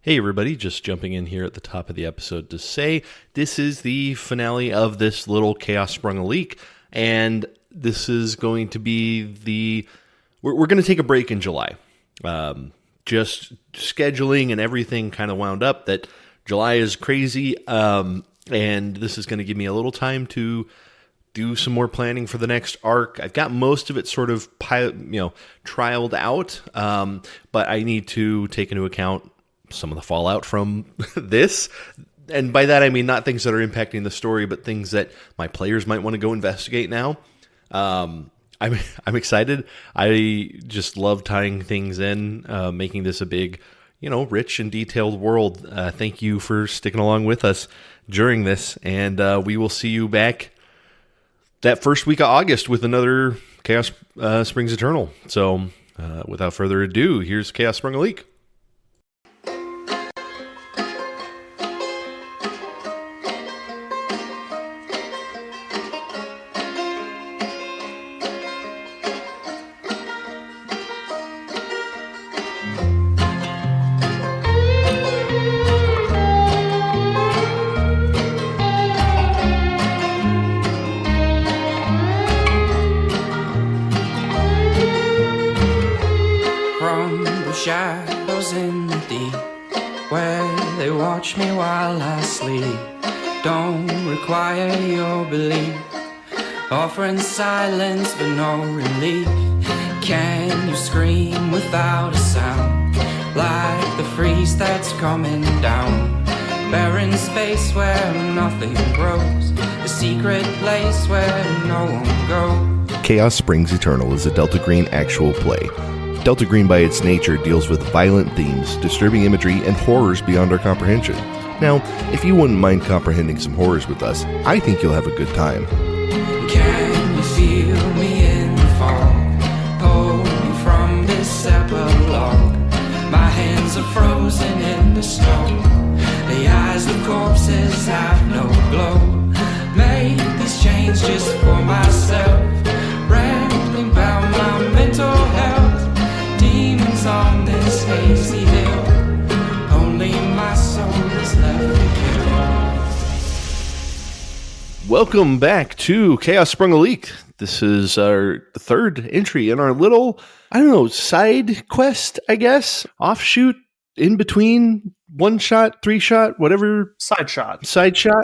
Hey everybody, just jumping in here at the top of the episode to say this is the finale of this little Chaos Sprung a Leak, and this is going to be we're going to take a break in July. Just scheduling and everything kind of wound up that July is crazy, and this is going to give me a little time to do some more planning for the next arc. I've got most of it sort of trialed out, but I need to take into account some of the fallout from this. And by that, I mean not things that are impacting the story, but things that my players might want to go investigate now. I'm excited. I just love tying things in, making this a big, rich and detailed world. Thank you for sticking along with us during this. And we will see you back that first week of August with another Chaos Springs Eternal. So without further ado, here's Chaos Sprung a Leak. Shadows in the deep, where they watch me while I sleep, don't require your belief, offering silence but no relief. Can you scream without a sound, like the freeze that's coming down? Barren space where nothing grows, a secret place where no one goes. Chaos Springs Eternal is a Delta Green actual play. Delta Green by its nature deals with violent themes, disturbing imagery, and horrors beyond our comprehension. Now, if you wouldn't mind comprehending some horrors with us, I think you'll have a good time. Can you feel me in the fall? Pull me from this epilogue. My hands are frozen in the snow. The eyes of corpses have no glow. Made these chains just for myself, rambling about my mental health. Demons on this hazy hill, only my soul is left to kill. Welcome back to Chaos Sprung a Leak. This is our third entry in our little, side quest, I guess. Offshoot, in between, one shot, three shot, whatever. Side shot.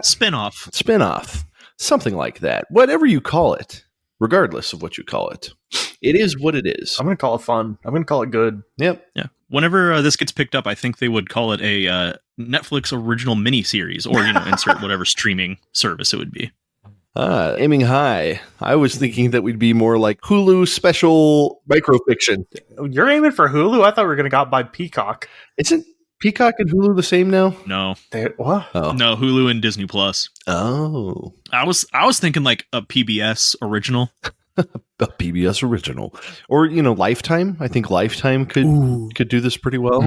Spin-off. Something like that. Whatever you call it. Regardless of what you call it. It is what it is. I'm going to call it fun. I'm going to call it good. Yep. Yeah. Whenever this gets picked up, I think they would call it a Netflix original miniseries, or insert whatever streaming service it would be. Aiming high. I was thinking that we'd be more like Hulu special microfiction. You're aiming for Hulu? I thought we were going to go by Peacock. Isn't Peacock and Hulu the same now? No. What? Oh. No, Hulu and Disney Plus. Oh. I was thinking like a PBS original. A PBS original. Or, Lifetime. I think Lifetime could do this pretty well.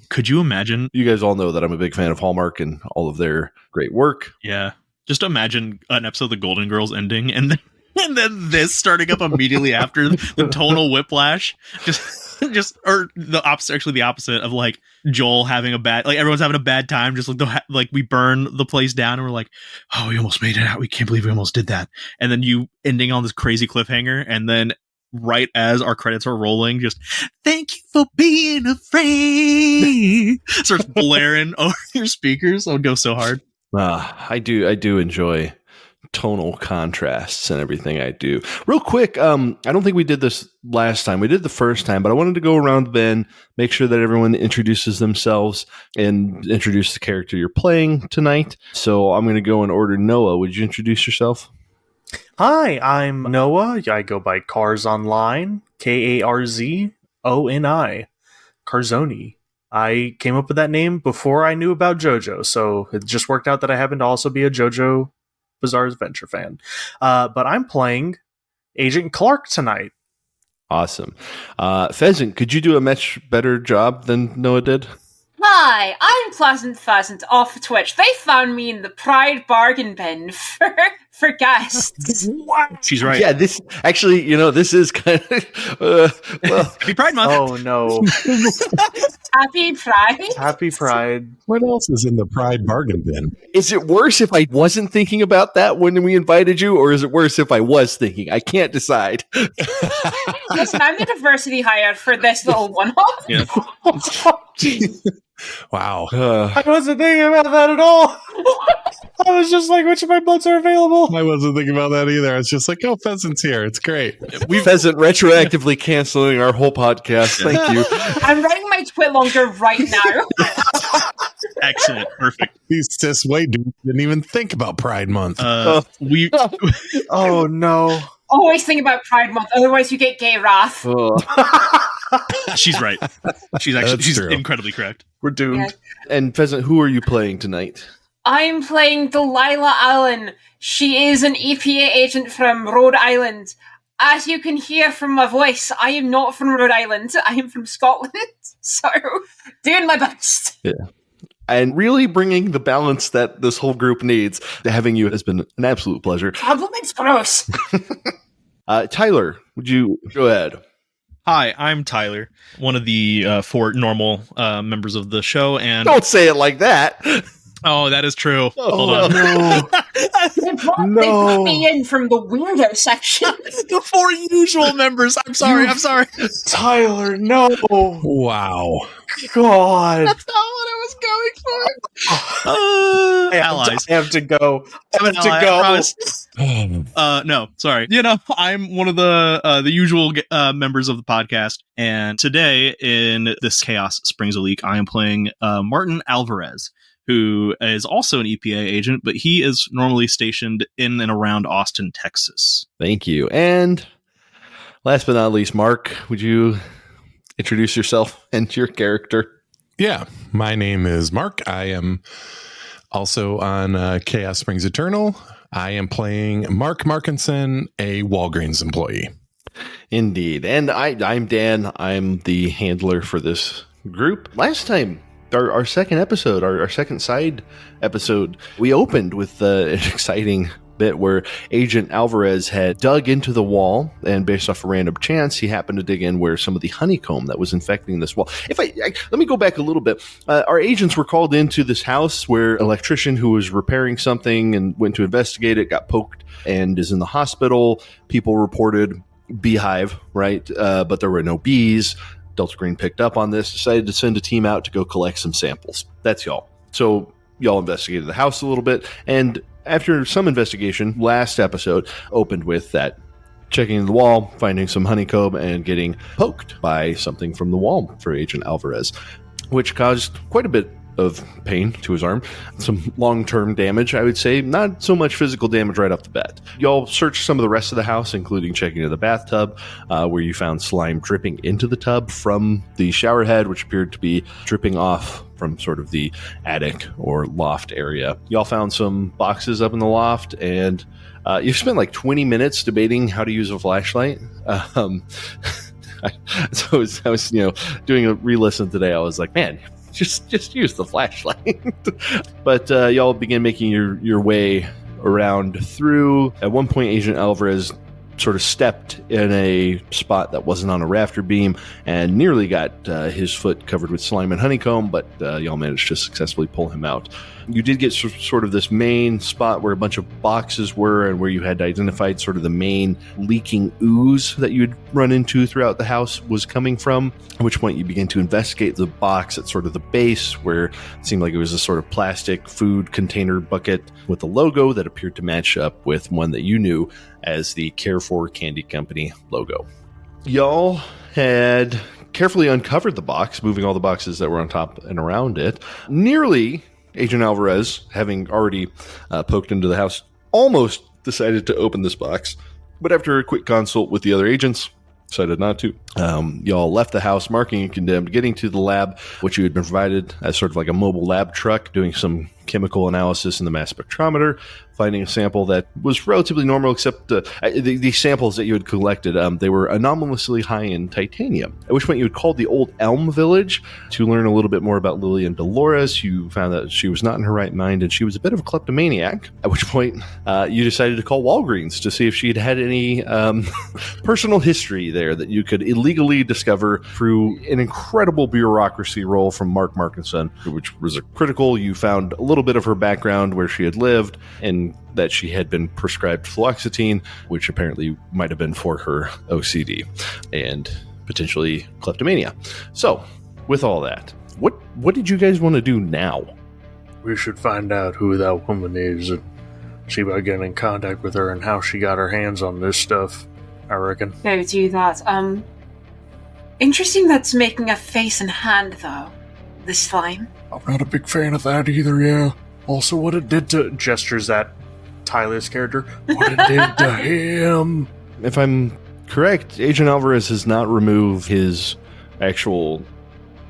Could you imagine? You guys all know that I'm a big fan of Hallmark and all of their great work. Yeah. Just imagine an episode of The Golden Girls ending and then this starting up immediately after the tonal whiplash. Or the opposite, actually the opposite of like Joel having everyone's having a bad time. Just like we burn the place down and we're like, oh, we almost made it out. We can't believe we almost did that. And then you ending on this crazy cliffhanger. And then right as our credits are rolling, just thank you for being a friend starts blaring over your speakers. It would go so hard. I do enjoy tonal contrasts and everything I do. Real quick, I don't think we did this last time. We did the first time, but I wanted to go around the bend, make sure that everyone introduces themselves and introduce the character you're playing tonight. So I'm going to go in order. Noah, would you introduce yourself? Hi, I'm Noah. I go by Cars Online, Karzoni, Carzoni. I came up with that name before I knew about JoJo, so it just worked out that I happen to also be a JoJo Bizarre Adventure fan. But I'm playing Agent Clark tonight. Awesome. Pheasant, could you do a much better job than Noah did? Hi, I'm Pleasant Pheasant off Twitch. They found me in the Pride bargain bin for guests. What? She's right. Yeah, this actually, this is kind of Happy Pride Month. Oh no. Happy Pride. Happy Pride. What else is in the Pride bargain bin? Is it worse if I wasn't thinking about that when we invited you, or is it worse if I was thinking? I can't decide. Listen, I'm the diversity hire for this little one-off. Yeah. Wow. I wasn't thinking about that at all. I was just like, which of my butts are available? I wasn't thinking about that either. I was just like, oh, Pheasant's here. It's great. Pheasant retroactively canceling our whole podcast. Thank you. I'm writing my twit longer right now. Excellent. Perfect. These cis white dudes didn't even think about Pride Month. We Oh, no. Always think about Pride Month, otherwise you get gay wrath. she's right. She's true. incredibly correct. We're doomed. Yeah. And Pheasant, who are you playing tonight? I'm playing Delilah Allen. She is an EPA agent from Rhode Island. As you can hear from my voice, I am not from Rhode Island. I am from Scotland. So, doing my best. Yeah. And really bringing the balance that this whole group needs. Having you has been an absolute pleasure. Compliments, bros. Tyler, would you go ahead? Hi, I'm Tyler, one of the 4 normal members of the show, and Don't say it like that. oh, that is true. Hold Oh, on. No. They brought me in from the weirdo section. The 4 usual members. I'm sorry. Tyler, no. Wow. God. That's not what I was going for. Allies. I have to go. I have to Ally, I go. promise. No, sorry. I'm one of the usual members of the podcast, and today in this Chaos Springs a Leak, I am playing Martin Alvarez, who is also an EPA agent, but he is normally stationed in and around Austin, Texas. Thank you. And last but not least, Mark, would you introduce yourself and your character? Yeah. My name is Mark. I am also on Chaos Springs Eternal. I am playing Mark Markinson, a Walgreens employee. Indeed. And I'm Dan. I'm the handler for this group. Last time, our second episode, our second side episode, we opened with an exciting bit where Agent Alvarez had dug into the wall, and based off a random chance, he happened to dig in where some of the honeycomb that was infecting this wall. Let me go back a little bit. Our agents were called into this house where an electrician who was repairing something and went to investigate it got poked and is in the hospital. People reported beehive, right? But there were no bees. Delta Green picked up on this, decided to send a team out to go collect some samples. That's y'all. So y'all investigated the house a little bit, and after some investigation, last episode opened with that checking the wall, finding some honeycomb, and getting poked by something from the wall for Agent Alvarez, which caused quite a bit of pain to his arm. Some long-term damage, I would say. Not so much physical damage right off the bat. Y'all searched some of the rest of the house, including checking into the bathtub, where you found slime dripping into the tub from the shower head, which appeared to be dripping off from sort of the attic or loft area. Y'all found some boxes up in the loft, and you spent like 20 minutes debating how to use a flashlight. So I was doing a re-listen today. I was like, man, just use the flashlight. But y'all begin making your way around through. At one point, Agent Alvarez sort of stepped in a spot that wasn't on a rafter beam and nearly got his foot covered with slime and honeycomb, but y'all managed to successfully pull him out. You did get sort of this main spot where a bunch of boxes were and where you had identified sort of the main leaking ooze that you'd run into throughout the house was coming from, at which point you begin to investigate the box at sort of the base where it seemed like it was a sort of plastic food container bucket with a logo that appeared to match up with one that you knew as the Carrefour Candy Company logo. Y'all had carefully uncovered the box, moving all the boxes that were on top and around it. Nearly, Agent Alvarez, having already poked into the house, almost decided to open this box. But after a quick consult with the other agents, decided not to. Y'all left the house, marking and condemned, getting to the lab, which you had been provided as sort of like a mobile lab truck, doing some chemical analysis in the mass spectrometer, finding a sample that was relatively normal, except the samples that you had collected, they were anomalously high in titanium. At which point you had called the Old Elm Village to learn a little bit more about Lillian Dolores. You found that she was not in her right mind and she was a bit of a kleptomaniac, at which point you decided to call Walgreens to see if she'd had any personal history there that you could illegally discover through an incredible bureaucracy roll from Mark Markinson, which was critical. You found a little bit of her background, where she had lived, and that she had been prescribed fluoxetine, which apparently might have been for her OCD and potentially kleptomania. So, with all that, what did you guys want to do now? We should find out who that woman is and see about getting in contact with her and how she got her hands on this stuff, I reckon. Maybe do that. Interesting that's making a face and hand, though. The slime. I'm not a big fan of that either, yeah. Also, what it did to... Gestures at Tyler's character. What it did to him. If I'm correct, Agent Alvarez has not removed his actual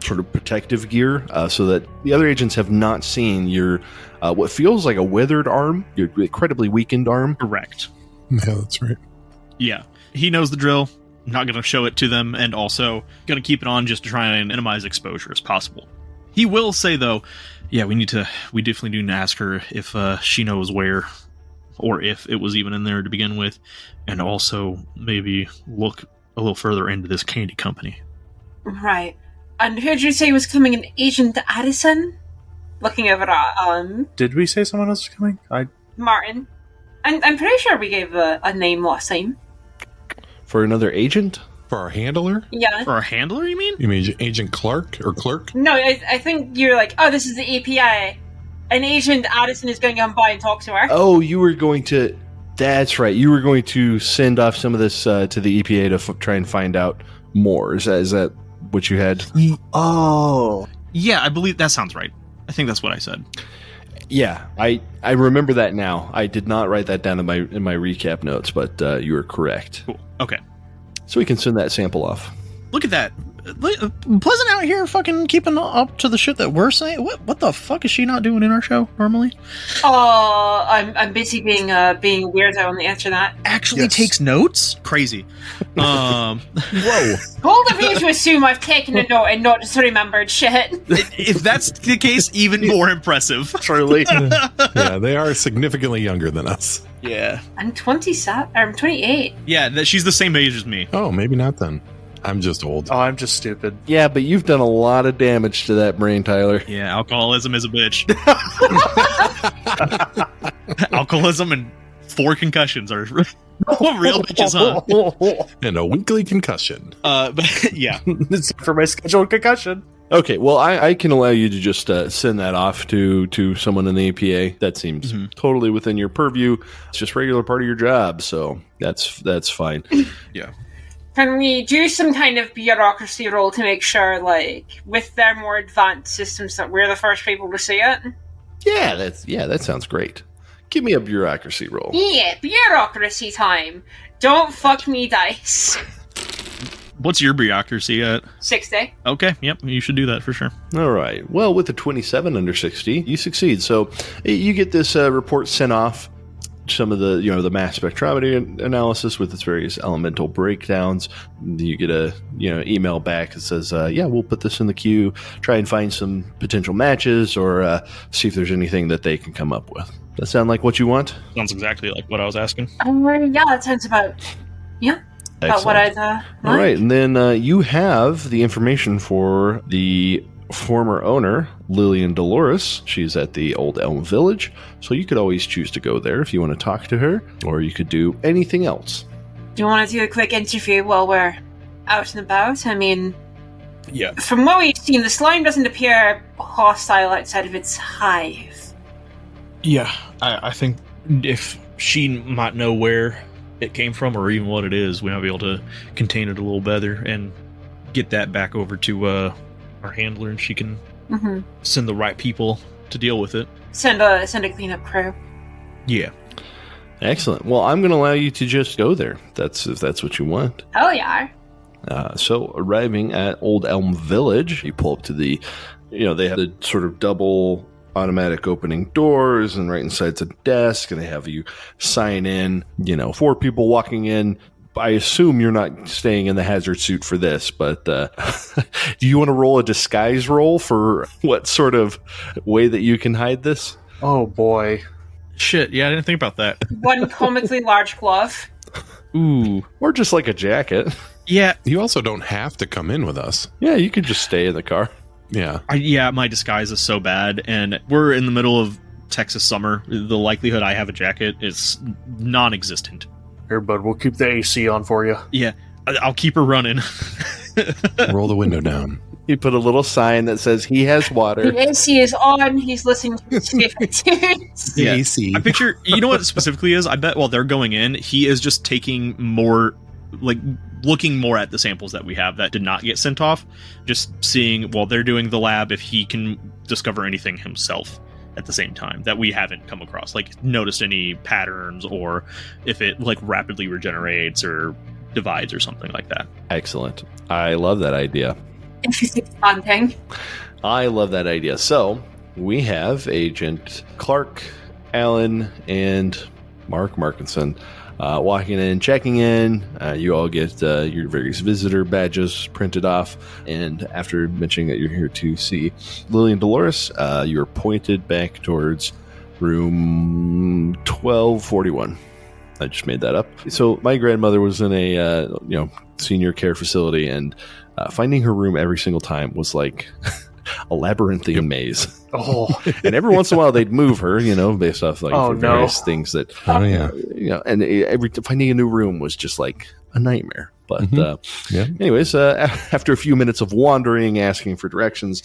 sort of protective gear, so that the other agents have not seen your what feels like a withered arm, your incredibly weakened arm. Correct. Yeah, that's right. Yeah. He knows the drill. Not going to show it to them, and also going to keep it on just to try and minimize exposure as possible. He will say, though, yeah, we definitely do need to ask her if she knows where, or if it was even in there to begin with, and also maybe look a little further into this candy company. Right. And who did you say was coming? An Agent Addison? Looking over at, Did we say someone else was coming? Martin. I'm pretty sure we gave a name last time. For another agent? For our handler? Yeah. For a handler, you mean? You mean Agent Clark or Clerk? No, I think you're like, oh, this is the EPA. And Agent Addison is going to come by and talk to her. Oh, you were going to... That's right. You were going to send off some of this to the EPA to try and find out more. Is that what you had? Oh. Yeah, I believe that sounds right. I think that's what I said. Yeah, I remember that now. I did not write that down in my recap notes, but you were correct. Cool. Okay. So we can send that sample off. Look at that. Pleasant out here fucking keeping up to the shit that we're saying. What the fuck is she not doing in our show normally? Oh, I'm busy being weirdo on the internet. Actually takes notes? Crazy. Whoa. Bold of you to assume I've taken a note and not just remembered shit. If that's the case, even more impressive. Truly. Yeah, they are significantly younger than us. Yeah. I'm 27. I'm 28. Yeah, she's the same age as me. Oh, maybe not then. I'm just old. Oh, I'm just stupid. Yeah, but you've done a lot of damage to that brain, Tyler. Yeah, alcoholism is a bitch. Alcoholism and 4 concussions are real bitches, huh? And a weekly concussion. But yeah. It's for my scheduled concussion. Okay, well, I can allow you to just send that off to someone in the EPA. That seems totally within your purview. It's just a regular part of your job, so that's fine. Yeah. Can we do some kind of bureaucracy role to make sure, like, with their more advanced systems, that we're the first people to see it? Yeah, that sounds great. Give me a bureaucracy roll. Yeah, bureaucracy time. Don't fuck me, dice. What's your bureaucracy at? 60. Okay, yep, you should do that for sure. All right. Well, with a 27 under 60, you succeed. So you get this report sent off. Some of the the mass spectrometry analysis with its various elemental breakdowns. You get a email back that says, yeah, we'll put this in the queue. Try and find some potential matches or see if there's anything that they can come up with. Does that sound like what you want? Sounds exactly like what I was asking. Yeah, that sounds about what I'd like. All right, and then you have the information for the former owner, Lillian Dolores. She's at the Old Elm Village, so you could always choose to go there if you want to talk to her, or you could do anything else. Do you want to do a quick interview while we're out and about? I mean, Yeah. from what we've seen, the slime doesn't appear hostile outside of its hive. Yeah, I think if she might know where it came from or even what it is, we might be able to contain it a little better and get that back over to our handler, and she can send the right people to deal with it. Send a cleanup crew. Yeah. Excellent. Well, I'm going to allow you to just go there. If that's what you want. Hell yeah. So arriving at Old Elm Village, you pull up to the, they have the sort of double automatic opening doors, and right inside's a desk, and they have you sign in. 4 people walking in. I assume you're not staying in the hazard suit for this, but do you want to roll a disguise roll for what sort of way that you can hide this? Oh boy. Shit, yeah, I didn't think about that. One comically large glove. Ooh. Or just like a jacket. Yeah. You also don't have to come in with us. Yeah, you could just stay in the car. Yeah. My disguise is so bad, and we're in the middle of Texas summer. The likelihood I have a jacket is non-existent. Here, bud, we'll keep the AC on for you. Yeah, I'll keep her running. Roll the window down. You put a little sign that says he has water. The AC is on. He's listening to his favorite tunes. The Yeah. AC. I picture, you know what it specifically is? I bet while they're going in, he is just taking more, looking more at the samples that we have that did not get sent off. Just seeing while they're doing the lab if he can discover anything himself at the same time that we haven't come across. Noticed any patterns, or if it rapidly regenerates or divides or something like that. Excellent. I love that idea. Interesting thing. I love that idea. So we have Agent Clark, Allen, and Mark Markinson walking in, checking in. You all get your various visitor badges printed off. And after mentioning that you're here to see Lily and Dolores, you're pointed back towards room 1241. I just made that up. So my grandmother was in a senior care facility, and finding her room every single time was like a labyrinthian maze. Oh, And every once in a while they'd move her, based off various things that. Oh, yeah. And finding a new room was just like a nightmare. But Yeah. anyways, after a few minutes of wandering, asking for directions,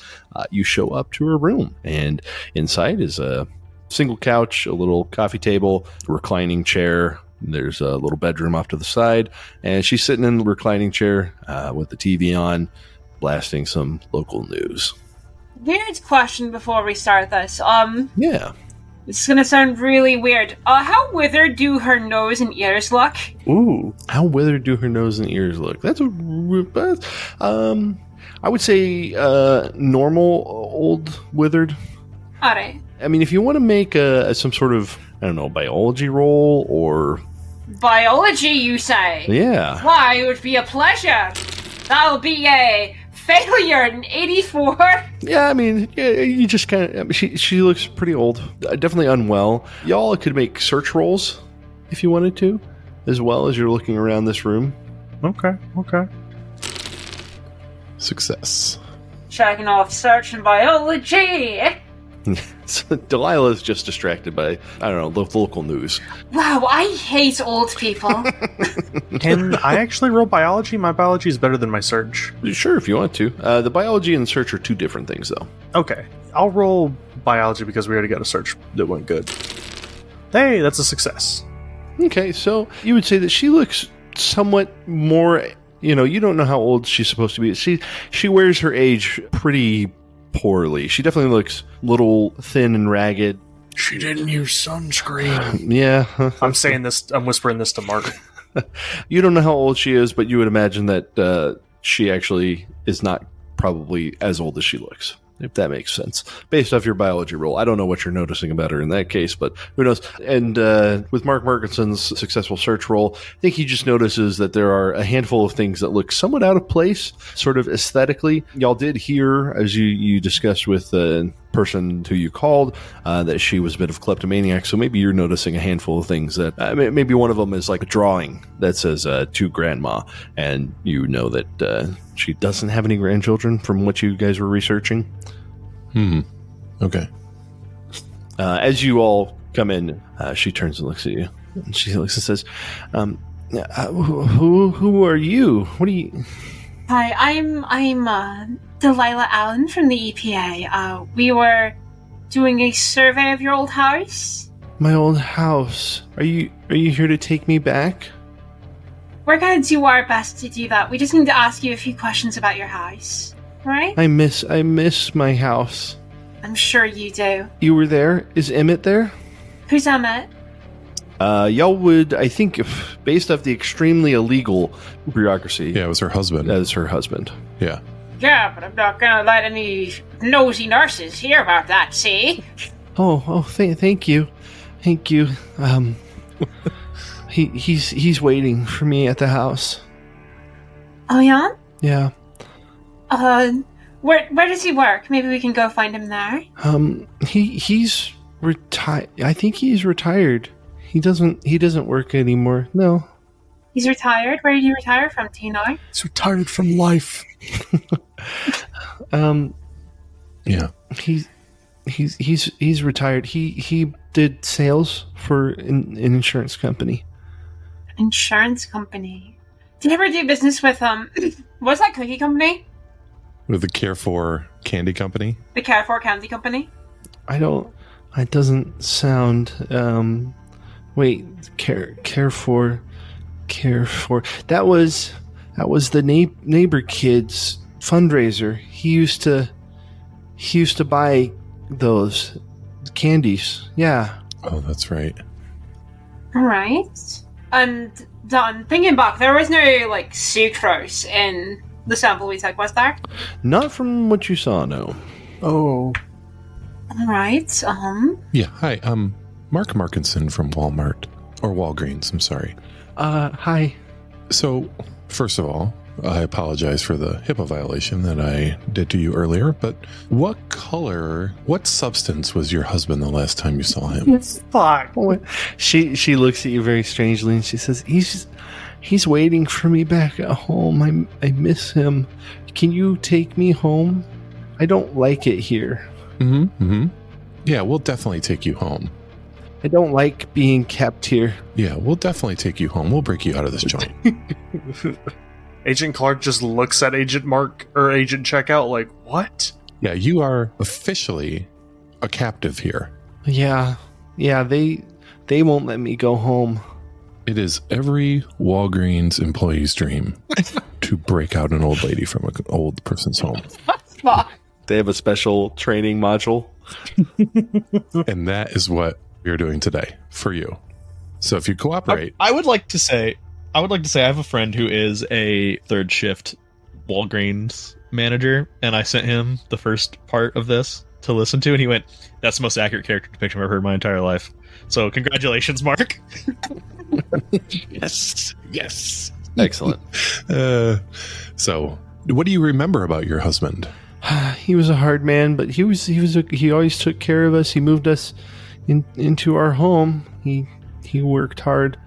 you show up to her room, and inside is a single couch, a little coffee table, a reclining chair. There's a little bedroom off to the side, and she's sitting in the reclining chair with the TV on, blasting some local news. Weird question before we start this. Yeah. This is gonna sound really weird. How withered do her nose and ears look? Ooh. How withered do her nose and ears look? That's I would say normal old withered. Alright. I mean, if you want to make some sort of, I don't know, biology roll or... Biology, you say? Yeah. Why, it would be a pleasure. That'll be a failure in 84. Yeah, I mean, you just kind of... She looks pretty old. Definitely unwell. Y'all could make search rolls if you wanted to, as well as you're looking around this room. okay. Success. Checking off search and biology. So Delilah's just distracted by, I don't know, the local news. Wow, I hate old people. Can I actually roll biology? My biology is better than my search. Sure, if you want to. The biology and search are two different things, though. Okay. I'll roll biology because we already got a search that went good. Hey, that's a success. Okay, so you would say that she looks somewhat more, you don't know how old she's supposed to be. She wears her age pretty poorly. She definitely looks a little thin and ragged. She didn't use sunscreen. Yeah. I'm whispering this to Mark. You don't know how old she is, but you would imagine that she actually is not probably as old as she looks, if that makes sense. Based off your biology roll. I don't know what you're noticing about her in that case, but who knows? And with Mark Markinson's successful search roll, I think he just notices that there are a handful of things that look somewhat out of place, sort of aesthetically. Y'all did hear, as you discussed with the person who you called, that she was a bit of a kleptomaniac, so maybe you're noticing a handful of things that maybe one of them is like a drawing that says to grandma, and you know that she doesn't have any grandchildren from what you guys were researching. Okay. As you all come in, she turns and looks at you, and she looks and says, who are you? What are you? Hi, I'm Delilah Allen from the EPA. We were doing a survey of your old house. My old house. Are you here to take me back? We're gonna do our best to do that. We just need to ask you a few questions about your house. Right? I miss my house. I'm sure you do. You were there? Is Emmett there? Who's Emmett? Y'all would, I think, based off the extremely illegal bureaucracy. Yeah, it was her husband. That is her husband. Yeah. Yeah, but I'm not gonna let any nosy nurses hear about that, see? Thank you. Thank you. He's waiting for me at the house. Oh, yeah? Yeah. Where does he work? Maybe we can go find him there. He's retired. I think he's retired. He doesn't work anymore. No. He's retired? Where did he retire from, do you know? He's retired from life. Yeah. He's retired. He did sales for an insurance company. Insurance company. Did you ever do business with, what's that cookie company? With the Carrefour Candy Company? The Carrefour Candy Company? It doesn't sound, wait, Carrefour. That was the neighbor kid's fundraiser. He used to buy those candies. Yeah. Oh, that's right. Alright. And Don, thinking back, there was no, like, sucrose in the sample we took, was there? Not from what you saw, no. Oh. Alright, Yeah, hi, Mark Markinson from Walmart. Or Walgreens, I'm sorry. Hi. So, first of all, I apologize for the HIPAA violation that I did to you earlier, but what substance was your husband the last time you saw him? Fuck. She looks at you very strangely and she says, He's waiting for me back at home. I miss him. Can you take me home? I don't like it here. Yeah, we'll definitely take you home. I don't like being kept here. Yeah, we'll definitely take you home. We'll break you out of this joint. Agent Clark just looks at Agent Mark or Agent Checkout like, what? Yeah, you are officially a captive here. Yeah, they won't let me go home. It is every Walgreens employee's dream to break out an old lady from an old person's home. They have a special training module. And that is what we're doing today for you. So if you cooperate... I would like to say I have a friend who is a third shift Walgreens manager, and I sent him the first part of this to listen to, and he went, "That's the most accurate character depiction I've ever heard in my entire life." So congratulations, Mark. Yes. Excellent. So what do you remember about your husband? He was a hard man, but he always took care of us. He moved us into our home. He worked hard.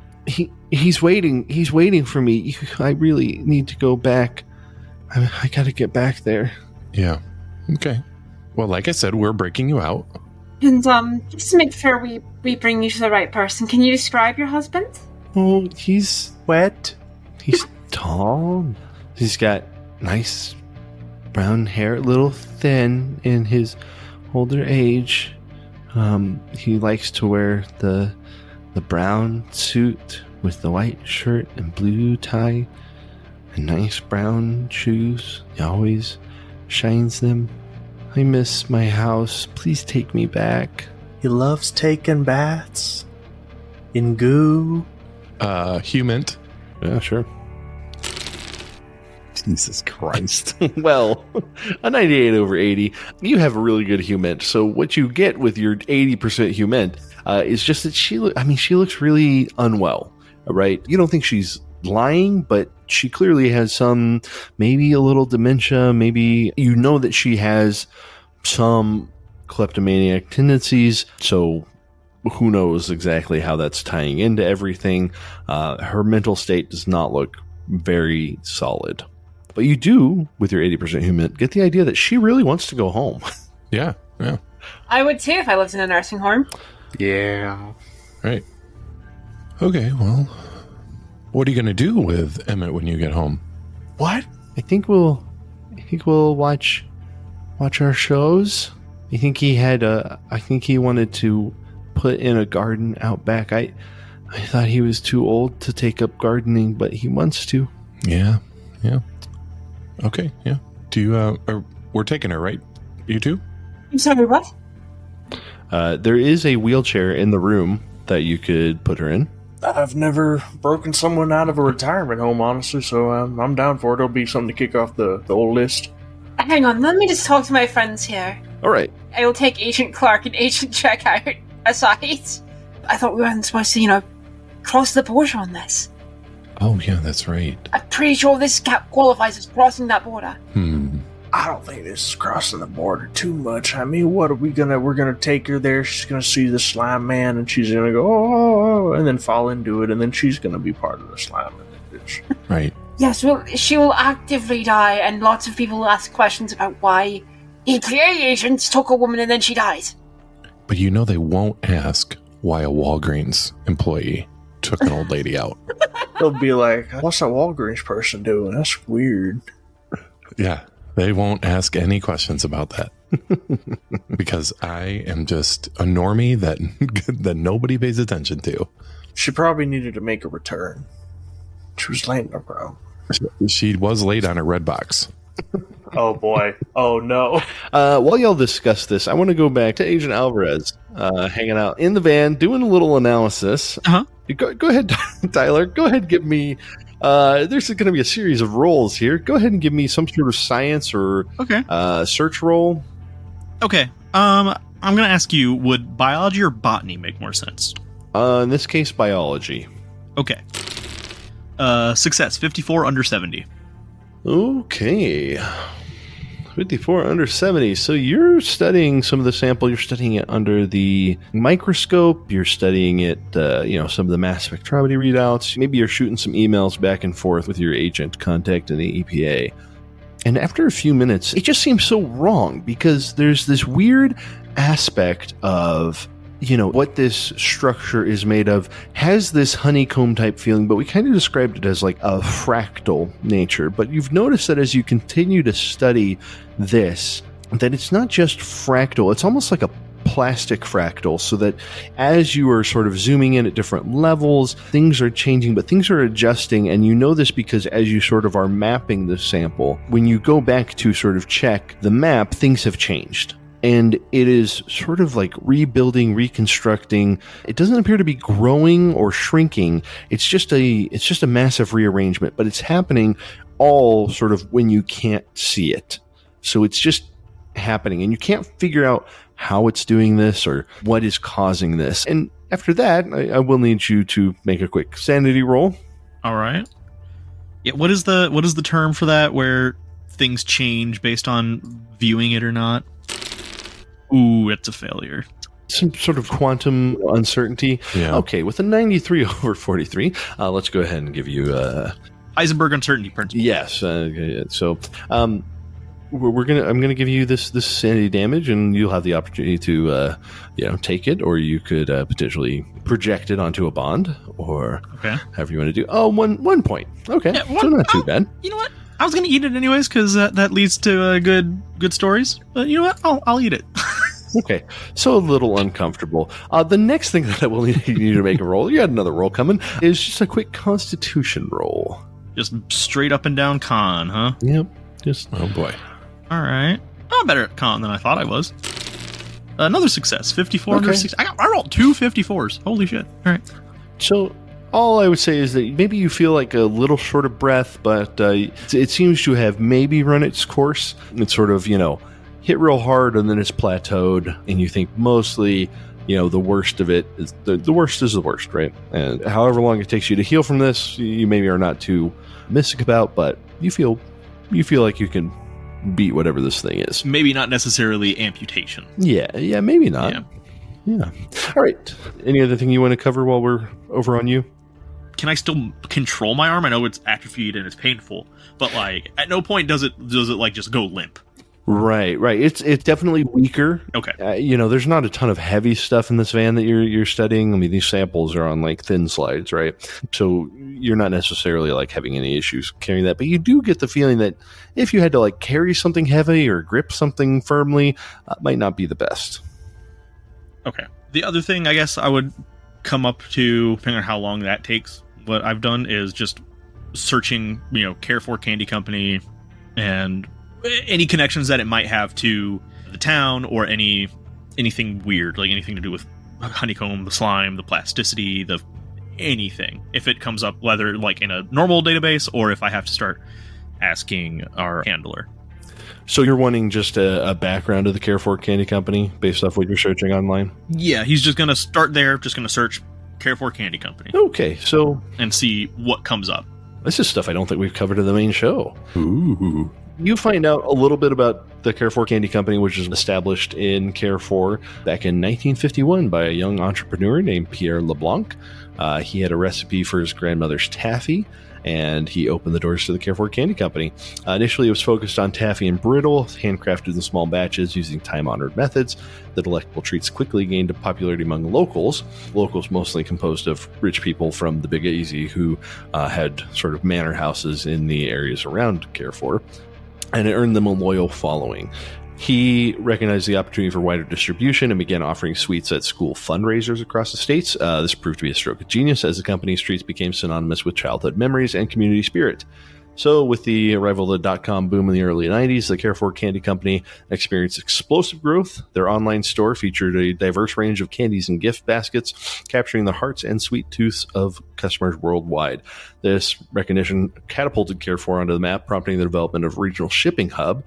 He's waiting for me. I really need to go back. I got to get back there. Yeah. Okay. Well, like I said, we're breaking you out. And just to make sure we bring you to the right person, can you describe your husband? Oh, he's Wet. He's tall. He's got nice brown hair, a little thin in his older age. He likes to wear the brown suit with the white shirt and blue tie and nice brown shoes. He always shines them. I miss my house. Please take me back. He loves taking baths in goo. Humint. Yeah, sure. Jesus Christ. Well, a 98 over 80. You have a really good hument. So what you get with your 80% hument is just that she looks really unwell, right? You don't think she's lying, but she clearly has some, maybe a little dementia. Maybe you know that she has some kleptomaniac tendencies. So who knows exactly how that's tying into everything. Her mental state does not look very solid. But you do, with your 80% human, get the idea that she really wants to go home. Yeah. I would too if I lived in a nursing home. Yeah. Right. Okay, well, what are you going to do with Emmett when you get home? What? I think we'll watch our shows. I think he wanted to put in a garden out back. I thought he was too old to take up gardening, but he wants to. Yeah. Okay, yeah. Do you, we're taking her, right? You too? I'm sorry, what? There is a wheelchair in the room that you could put her in. I've never broken someone out of a retirement home, honestly, so I'm down for it. It'll be something to kick off the old list. Hang on, let me just talk to my friends here. All right. I will take Agent Clark and Agent Checkout aside. I thought we weren't supposed to, cross the border on this. Oh, yeah, that's right. I'm pretty sure this qualifies as crossing that border. I don't think this is crossing the border too much. I mean, what are we gonna... We're gonna take her there, she's gonna see the slime man, and she's gonna go, oh, and then fall into it, and then she's gonna be part of the slime man, bitch. Right. Yes, well, she will actively die, and lots of people will ask questions about why EPA agents took a woman and then she died. But they won't ask why a Walgreens employee took an old lady out. They'll be like, what's that Walgreens person doing? That's weird. Yeah, they won't ask any questions about that. Because I am just a normie that nobody pays attention to. She probably needed to make a return. She was late, no problem. She was late on her red box. Oh boy. Oh no. While y'all discuss this, I want to go back to Agent Alvarez hanging out in the van, doing a little analysis. Uh-huh. Go ahead, Tyler. Go ahead and give me... there's going to be a series of rolls here. Go ahead and give me some sort of science or search roll. Okay. I'm going to ask you, would biology or botany make more sense? In this case, biology. Okay. Success, 54 under 70. Okay. 54 under 70. So you're studying some of the sample. You're studying it under the microscope. You're studying it, some of the mass spectrometry readouts. Maybe you're shooting some emails back and forth with your agent contacting the EPA. And after a few minutes, it just seems so wrong because there's this weird aspect of what this structure is made of has this honeycomb type feeling, but we kind of described it as like a fractal nature. But you've noticed that as you continue to study this, that it's not just fractal, it's almost like a plastic fractal, so that as you are sort of zooming in at different levels, things are changing, but things are adjusting. And you know this because as you sort of are mapping the sample, when you go back to sort of check the map, things have changed. And it is sort of like rebuilding, reconstructing. It doesn't appear to be growing or shrinking. It's just a massive rearrangement, but it's happening all sort of when you can't see it. So it's just happening, and you can't figure out how it's doing this or what is causing this. And after that, I will need you to make a quick sanity roll. All right. Yeah. What is the term for that where things change based on viewing it or not? Ooh, it's a failure. Some sort of quantum uncertainty. Yeah. Okay, with a 93 over 43, let's go ahead and give you... Heisenberg uncertainty principle. Yes. So I'm gonna give you this sanity damage, and you'll have the opportunity to take it, or you could potentially project it onto a bond, or however you want to do. Oh, one point. Okay, yeah, so not too bad. You know what? I was gonna eat it anyways because that leads to good stories. But you know what? I'll eat it. Okay, so a little uncomfortable. The next thing that I will need you to make a roll, you had another roll coming, is just a quick Constitution roll. Just straight up and down con, huh? Yep. Just oh boy. All right. I'm better at con than I thought I was. Another success, 54 under 60. I rolled 2 54s. Holy shit! All right. So all I would say is that maybe you feel like a little short of breath, but it seems to have maybe run its course. It's sort of hit real hard and then it's plateaued, and you think mostly the worst of it is the worst is the worst, right? And however long it takes you to heal from this, you maybe are not too mystic about, but you feel like you can beat whatever this thing is. Maybe not necessarily amputation. Yeah, maybe not. Yeah. All right. Any other thing you want to cover while we're over on you? Can I still control my arm? I know it's atrophied and it's painful, but at no point does it just go limp. Right. It's definitely weaker. Okay. There's not a ton of heavy stuff in this van that you're studying. I mean, these samples are on thin slides, right? So you're not necessarily having any issues carrying that, but you do get the feeling that if you had to carry something heavy or grip something firmly, might not be the best. Okay. The other thing I guess I would come up to, depending on how long that takes, what I've done is just searching, Carrefour Candy Company and any connections that it might have to the town, or anything weird, anything to do with honeycomb, the slime, the plasticity, anything. If it comes up, whether in a normal database or if I have to start asking our handler. So you're wanting just a background of the Carrefour Candy Company based off what you're searching online? Yeah, he's just going to start there, just going to search Carrefour Candy Company Okay, so and see what comes up. this is stuff I don't think we've covered in the main show. Ooh. You find out a little bit about the Carrefour Candy Company, which was established in Carrefour back in 1951 by a young entrepreneur named Pierre LeBlanc. He had a recipe for his grandmother's taffy, and he opened the doors to the Carrefour Candy Company. Initially, it was focused on taffy and brittle, handcrafted in small batches using time-honored methods. The delectable treats quickly gained popularity among locals mostly composed of rich people from the Big Easy who had sort of manor houses in the areas around Carrefour, and it earned them a loyal following. He recognized the opportunity for wider distribution and began offering sweets at school fundraisers across the states. This proved to be a stroke of genius as the company's treats became synonymous with childhood memories and community spirit. So with the arrival of the dot-com boom in the early 90s, the Carrefour Candy Company experienced explosive growth. Their online store featured a diverse range of candies and gift baskets, capturing the hearts and sweet tooths of customers worldwide. This recognition catapulted Carrefour onto the map, prompting the development of a regional shipping hub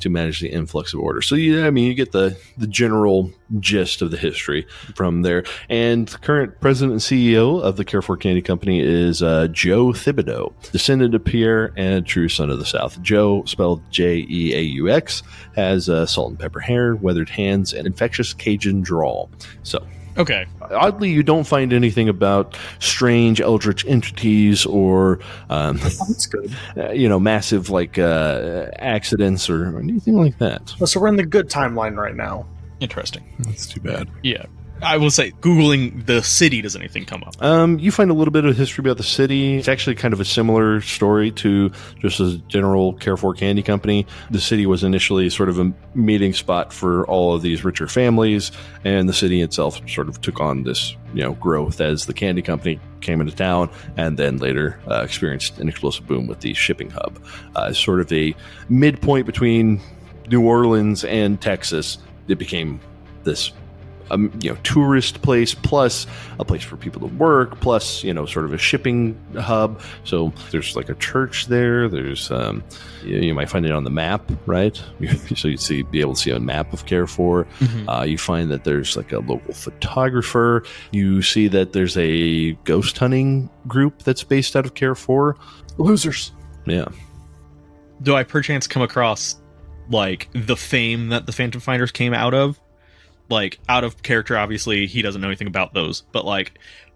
to manage the influx of orders. So, you get the general gist of the history from there. And the current president and CEO of the Carrefour Candy Company is Joe Thibodeau, descendant of Pierre and a true son of the South. Joe, spelled Jeaux, has salt and pepper hair, weathered hands, and infectious Cajun drawl. So, Okay. oddly, you don't find anything about strange eldritch entities or, That's good. massive accidents or anything like that. So we're in the good timeline right now. Interesting. That's too bad. Yeah. I will say, Googling the city, does anything come up? You find a little bit of history about the city. It's actually kind of a similar story to just a general Carrefour Candy Company. The city was initially sort of a meeting spot for all of these richer families, and the city itself sort of took on this, growth as the candy company came into town, and then later experienced an explosive boom with the shipping hub. Sort of a midpoint between New Orleans and Texas. It became this tourist place, plus a place for people to work, plus sort of a shipping hub. So there's like a church there. There's you might find it on the map, right? So you'd be able to see a map of Carrefour. Mm-hmm. You find that there's like a local photographer. You see that there's a ghost hunting group that's based out of Carrefour. Losers. Yeah. Do I perchance come across the fame that the Phantom Phinders came out of? Out of character, obviously, he doesn't know anything about those. But,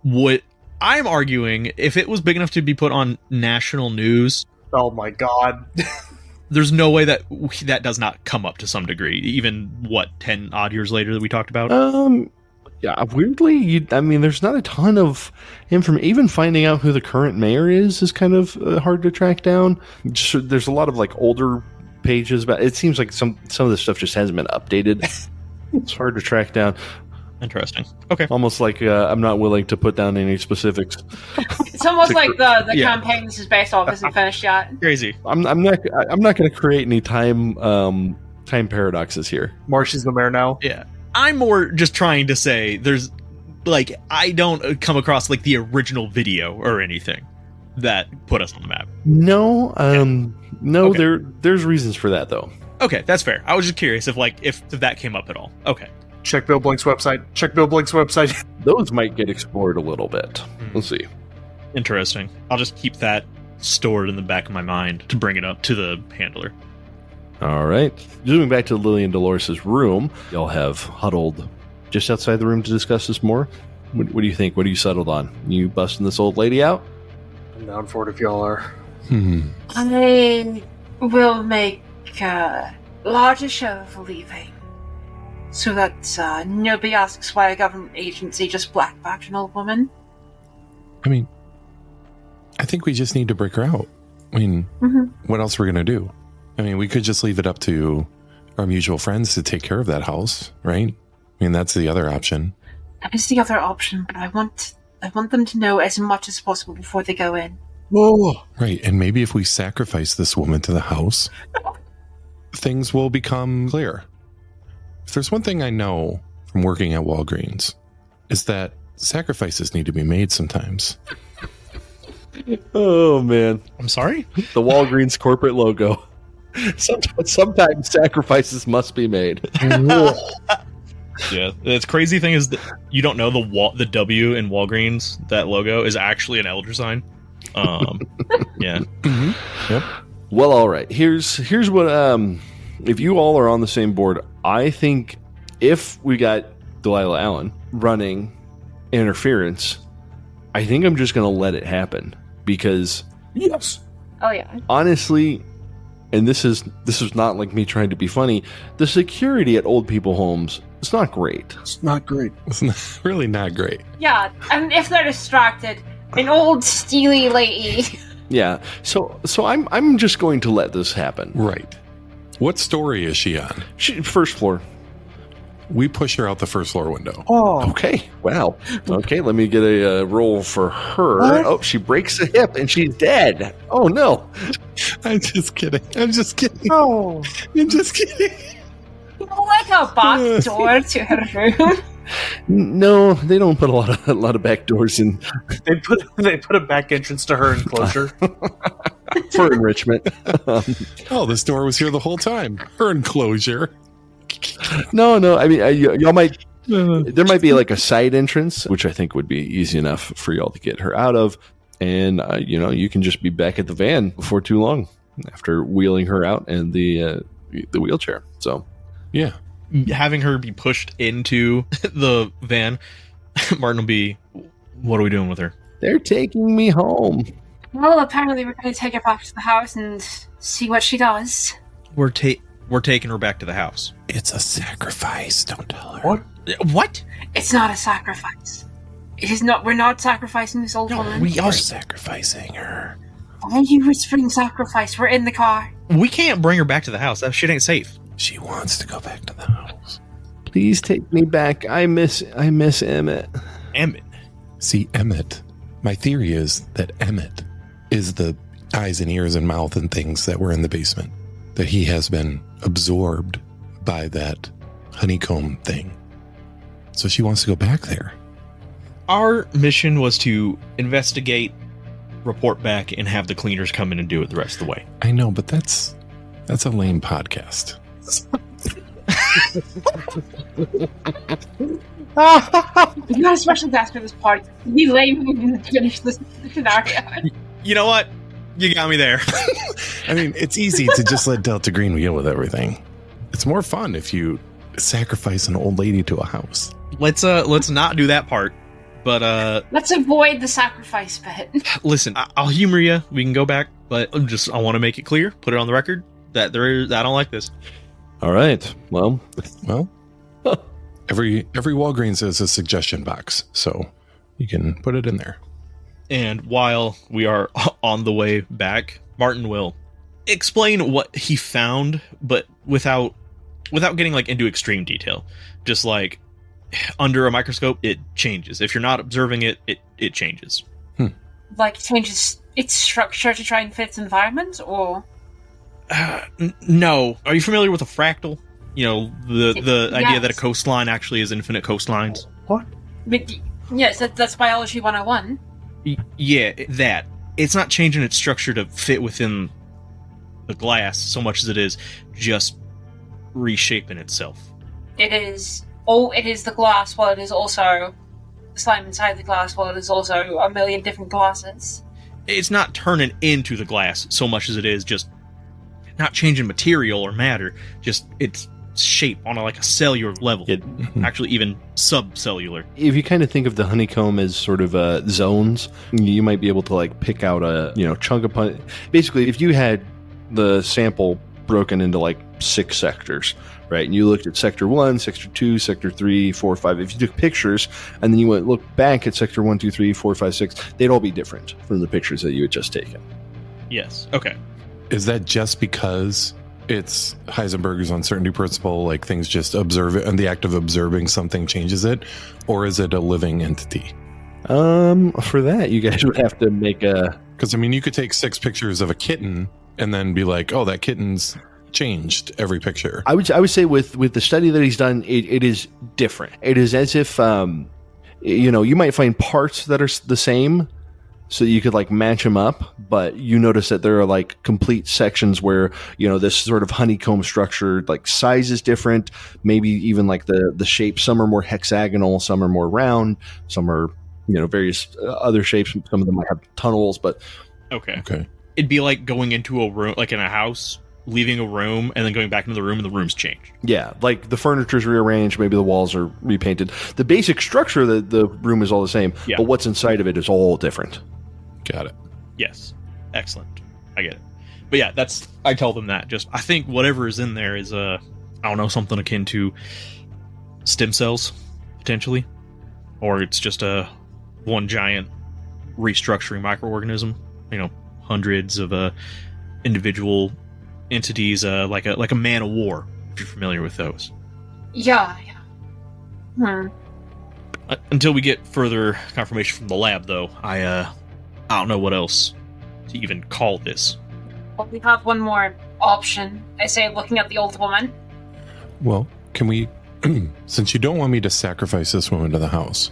what I'm arguing, if it was big enough to be put on national news... Oh my god. There's no way that does not come up to some degree. Even, 10 odd years later that we talked about? Yeah, weirdly, there's not a ton of information. Even finding out who the current mayor is kind of hard to track down. There's a lot of, older pages, but it seems like some of this stuff just hasn't been updated. It's hard to track down. Interesting. Okay. Almost like I'm not willing to put down any specifics. It's almost like the campaign this is based off isn't finished yet. Crazy. I'm not going to create any time paradoxes here. Marshy's the mayor now. Yeah. I'm more just trying to say there's I don't come across the original video or anything that put us on the map. No, Okay. There's reasons for that though. Okay, that's fair. I was just curious if that came up at all. Okay. Check Bill Blink's website. Those might get explored a little bit. We'll see. Interesting. I'll just keep that stored in the back of my mind to bring it up to the handler. All right. Zooming back to Lily and Dolores' room, y'all have huddled just outside the room to discuss this more. What do you think? What are you settled on? You busting this old lady out? I'm down for it if y'all are. I will make a larger show of leaving, so that nobody asks why a government agency just blackbacked an old woman. I think we just need to break her out. What else are we going to do? We could just leave it up to our mutual friends to take care of that house, right? That's the other option. That is the other option, but I want them to know as much as possible before they go in. Whoa. Right, and maybe if we sacrifice this woman to the house, things will become clear. If there's one thing I know from working at Walgreens, is that sacrifices need to be made sometimes. Oh man, I'm sorry? the Walgreens corporate logo. Sometimes sacrifices must be made. Yeah, the crazy thing is that you don't know the W in Walgreens, that logo, is actually an elder sign. Yeah. Mm-hmm. Yep. Well, all right. Here's what. If you all are on the same board, I think if we got Delilah Allen running interference, I think I'm just going to let it happen because, Yes. Oh yeah. honestly, and this is not like me trying to be funny, the security at old people homes is not great. It's not great. It's really not great. Yeah, and if they're distracted, an old steely lady. Yeah. So I'm just going to let this happen. Right. What story is she on? First floor. We push her out the first floor window. Oh. Okay. Wow. Okay. Let me get a roll for her. What? Oh, she breaks a hip and she's dead. Oh no. I'm just kidding. I'm just kidding. Oh. I'm just kidding. Like a back door to her room. No, they don't put a lot of back doors in They put a back entrance to her enclosure. for enrichment. Oh, this door was here the whole time. Her enclosure. No. I mean, y'all might. There might be like a side entrance, which I think would be easy enough for y'all to get her out of, and you can just be back at the van before too long after wheeling her out and the wheelchair. So, Yeah. Having her be pushed into the van, Martin will be, what are we doing with her? they're taking me home. Well, apparently we're going to take her back to the house and see what she does. We're taking her back to the house. It's a sacrifice. Don't tell her. What? What? It's not a sacrifice. It is not. We're not sacrificing this old woman. We are. sacrificing her. Why are you whispering sacrifice? We're in the car. We can't bring her back to the house. That shit ain't safe. She wants to go back to the house. Please take me back. I miss Emmett. Emmett. See, Emmett. My theory is that Emmett is the eyes and ears and mouth and things that were in the basement. That he has been absorbed by that honeycomb thing. So she wants to go back there. Our mission was to investigate, report back, and have the cleaners come in and do it the rest of the way. I know, but that's a lame podcast. You got a special guest for this party. We lame and finish this scenario. You know what? You got me there. I mean, it's easy to just let Delta Green deal with everything. It's more fun if you sacrifice an old lady to a house. Let's not do that part. But Let's avoid the sacrifice bit. listen, I'll humor you. We can go back, but I want to make it clear, put it on the record that I don't like this. All right. Well, Every Walgreens has a suggestion box, so you can put it in there. And while we are on the way back, Martin will explain what he found, but without getting like into extreme detail. Just like under a microscope, it changes. If you're not observing it, it changes. Like, changes its structure to try and fit its environment, or? No. Are you familiar with a fractal? You know, the idea that a Yes. coastline actually is infinite coastlines? What? But, yes, that's Biology 101. Yeah, that. It's not changing its structure to fit within the glass so much as it is just reshaping itself. It is the glass, while it is also slime inside the glass, while it is also a million different glasses. It's not turning into the glass so much as it is just not changing material or matter, just its shape on a cellular level. Actually, even subcellular. if you kind of think of the honeycomb as sort of zones, you might be able to like pick out a chunk of basically, if you had the sample broken into like 6 sectors, right? And you looked at sector 1, sector 2, sector 3, 4, 5. If you took pictures and then you went look back at sector 1, 2, 3, 4, 5, 6, they'd all be different from the pictures that you had just taken. Yes. Okay. Is that just because it's Heisenberg's uncertainty principle, like things just observe it and the act of observing something changes it? Or is it a living entity? For that, you guys would have to make a... Because, I mean, you could take 6 pictures of a kitten and then be like, oh, that kitten's changed every picture. I would say with the study that he's done, it is different. It is as if, you might find parts that are the same. so that you could like match them up, but you notice that there are like complete sections where, this sort of honeycomb structure, like size is different, maybe even like the shape. Some are more hexagonal, some are more round, some are, various other shapes. Some of them might have tunnels, but Okay. Okay. It'd be like going into a room, like in a house, leaving a room, and then going back into the room, and the room's changed. yeah, like the furniture's rearranged, maybe the walls are repainted. The basic structure of the room is all the same, Yeah. but what's inside of it is all different. Got it. Yes. Excellent. I get it. But yeah, I tell them that. I think whatever is in there is, I don't know, something akin to stem cells, potentially. Or it's just one giant restructuring microorganism. Hundreds of individual entities, like a man of war, if you're familiar with those. Yeah. Until we get further confirmation from the lab, though, I don't know what else to even call this. Well, we have one more option, I say, looking at the old woman. Well, can we, since you don't want me to sacrifice this woman to the house,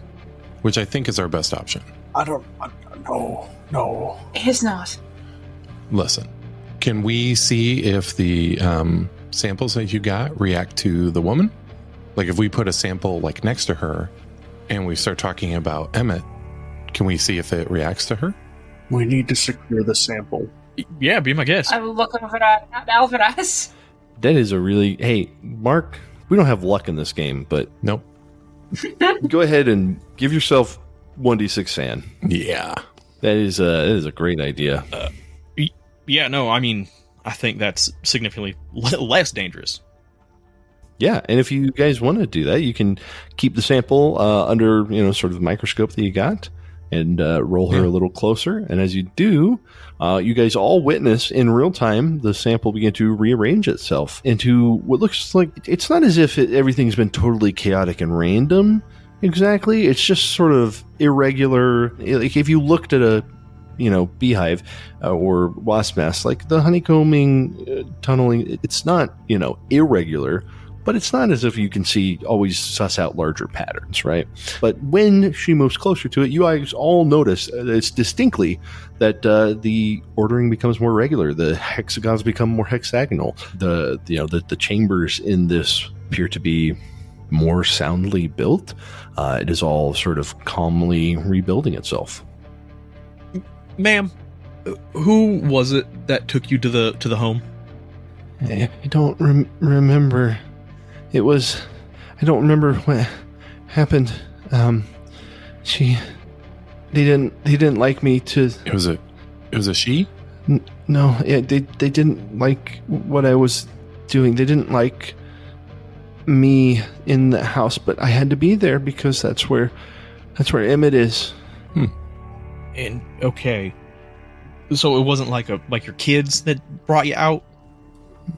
which I think is our best option. No. It is not. Listen, can we see if the samples that you got react to the woman? Like if we put a sample like next to her and we start talking about Emmett, can we see if it reacts to her? We need to secure the sample. Yeah, be my guest. I will look over at Alvarez. That is a really... Hey, Mark, we don't have luck in this game, but Nope. go ahead and give yourself 1d6 sand. Yeah. That is a great idea. Yeah, no, I mean, I think that's significantly less dangerous. Yeah, and if you guys want to do that, you can keep the sample under, sort of the microscope that you got and roll her a little closer. And as you do, you guys all witness in real time the sample begin to rearrange itself into what looks like... It's not as if everything's been totally chaotic and random, exactly. It's just sort of irregular. Like if you looked at a beehive or wasp nest, like the honeycombing, tunneling, it's not irregular, but it's not as if you can always suss out larger patterns, right? But when she moves closer to it, you guys all notice it's distinctly that the ordering becomes more regular. The hexagons become more hexagonal. The chambers in this appear to be more soundly built. It is all sort of calmly rebuilding itself. Ma'am, who was it that took you to the home? I don't remember. I don't remember what happened. They didn't like me to. It was a she? No, they didn't like what I was doing. They didn't like me in the house, but I had to be there because that's where Emmett is. And okay, so it wasn't like your kids that brought you out.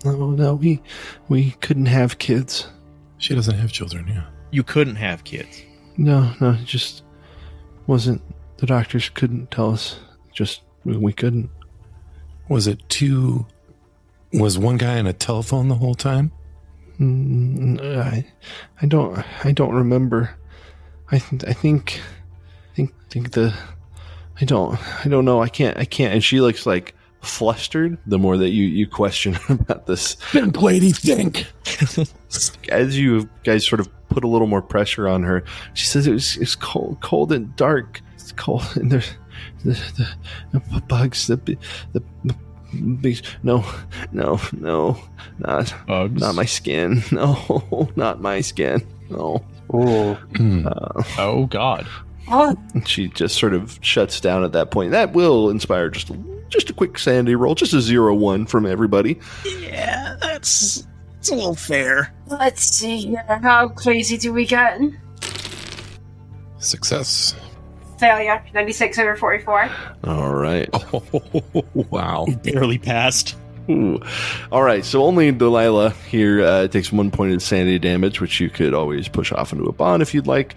No, we couldn't have kids. She doesn't have children, yeah. You couldn't have kids. No, it just wasn't. The doctors couldn't tell us. Just we couldn't. Was one guy on a telephone the whole time? I don't remember. I think I don't know. I can't. And she looks like flustered the more that you question about this. Big lady think. As you guys sort of put a little more pressure on her, she says it's cold and dark. It's cold and there's the bugs. The bees. No, not Bugs? Not my skin. No, not my skin. No. Oh God. Oh, She just sort of shuts down at that point. That will inspire just a quick sanity roll, just a 0-1 from everybody. Yeah, it's a little fair. let's see here. How crazy do we get? Success. Failure. 96 over 44. All right. Oh, wow. Barely passed. Ooh. All right, so only Delilah here takes 1 point of sanity damage, which you could always push off into a bond if you'd like.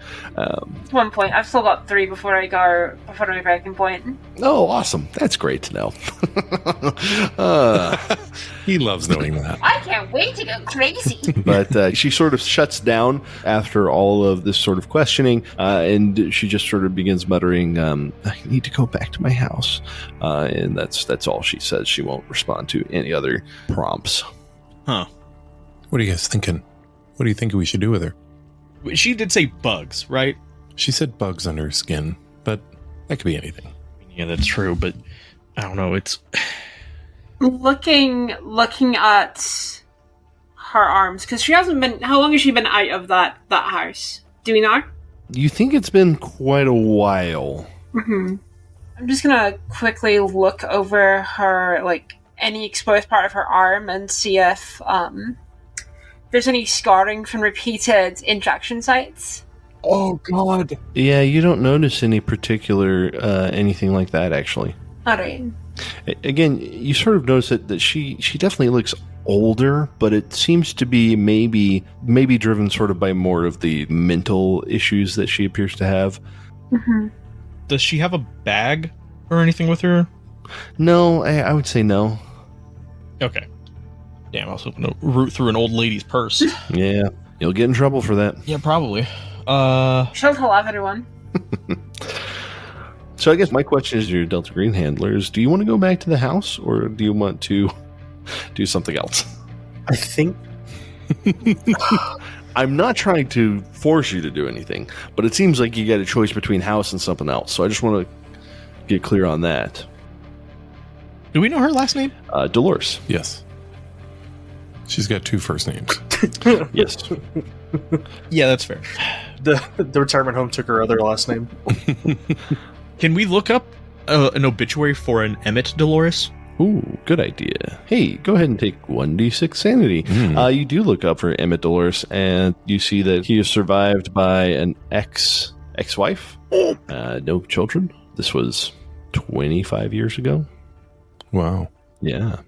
1 point. I've still got 3 before my breaking point. Oh, awesome. That's great to know. He loves knowing that. I can't wait to go crazy. But she sort of shuts down after all of this sort of questioning, and she just sort of begins muttering, I need to go back to my house. And that's all she says. She won't respond to any other prompts. Huh. What are you guys thinking? What do you think we should do with her? She did say bugs, right? She said bugs under her skin, but that could be anything. Yeah, that's true, but I don't know. It's looking at her arms, because she hasn't been. How long has she been out of that house? Do we know? You think it's been quite a while. Mm-hmm. I'm just gonna quickly look over her, like, any exposed part of her arm and see if there's any scarring from repeated injection sites. oh god. Yeah, you don't notice any particular anything like that, actually. Alright. Again, you sort of notice that she definitely looks older, but it seems to be maybe driven sort of by more of the mental issues that she appears to have. Mm-hmm. Does she have a bag or anything with her? No, I would say no. Okay. Damn, I was hoping to root through an old lady's purse. Yeah, you'll get in trouble for that. Yeah, probably. She'll tell everyone. So I guess my question is to your Delta Green handlers, do you want to go back to the house, or do you want to do something else? I think I'm not trying to force you to do anything, but it seems like you get a choice between house and something else. So I just want to get clear on that. Do we know her last name? Dolores. Yes. She's got 2 first names. Yes. Yeah, that's fair. the retirement home took her other last name. Can we look up an obituary for an Emmett Dolores? Ooh, good idea. Hey, go ahead and take 1d6 sanity. You do look up for Emmett Dolores, and you see that he is survived by an ex-wife. No children. This was 25 years ago. Wow. Yeah.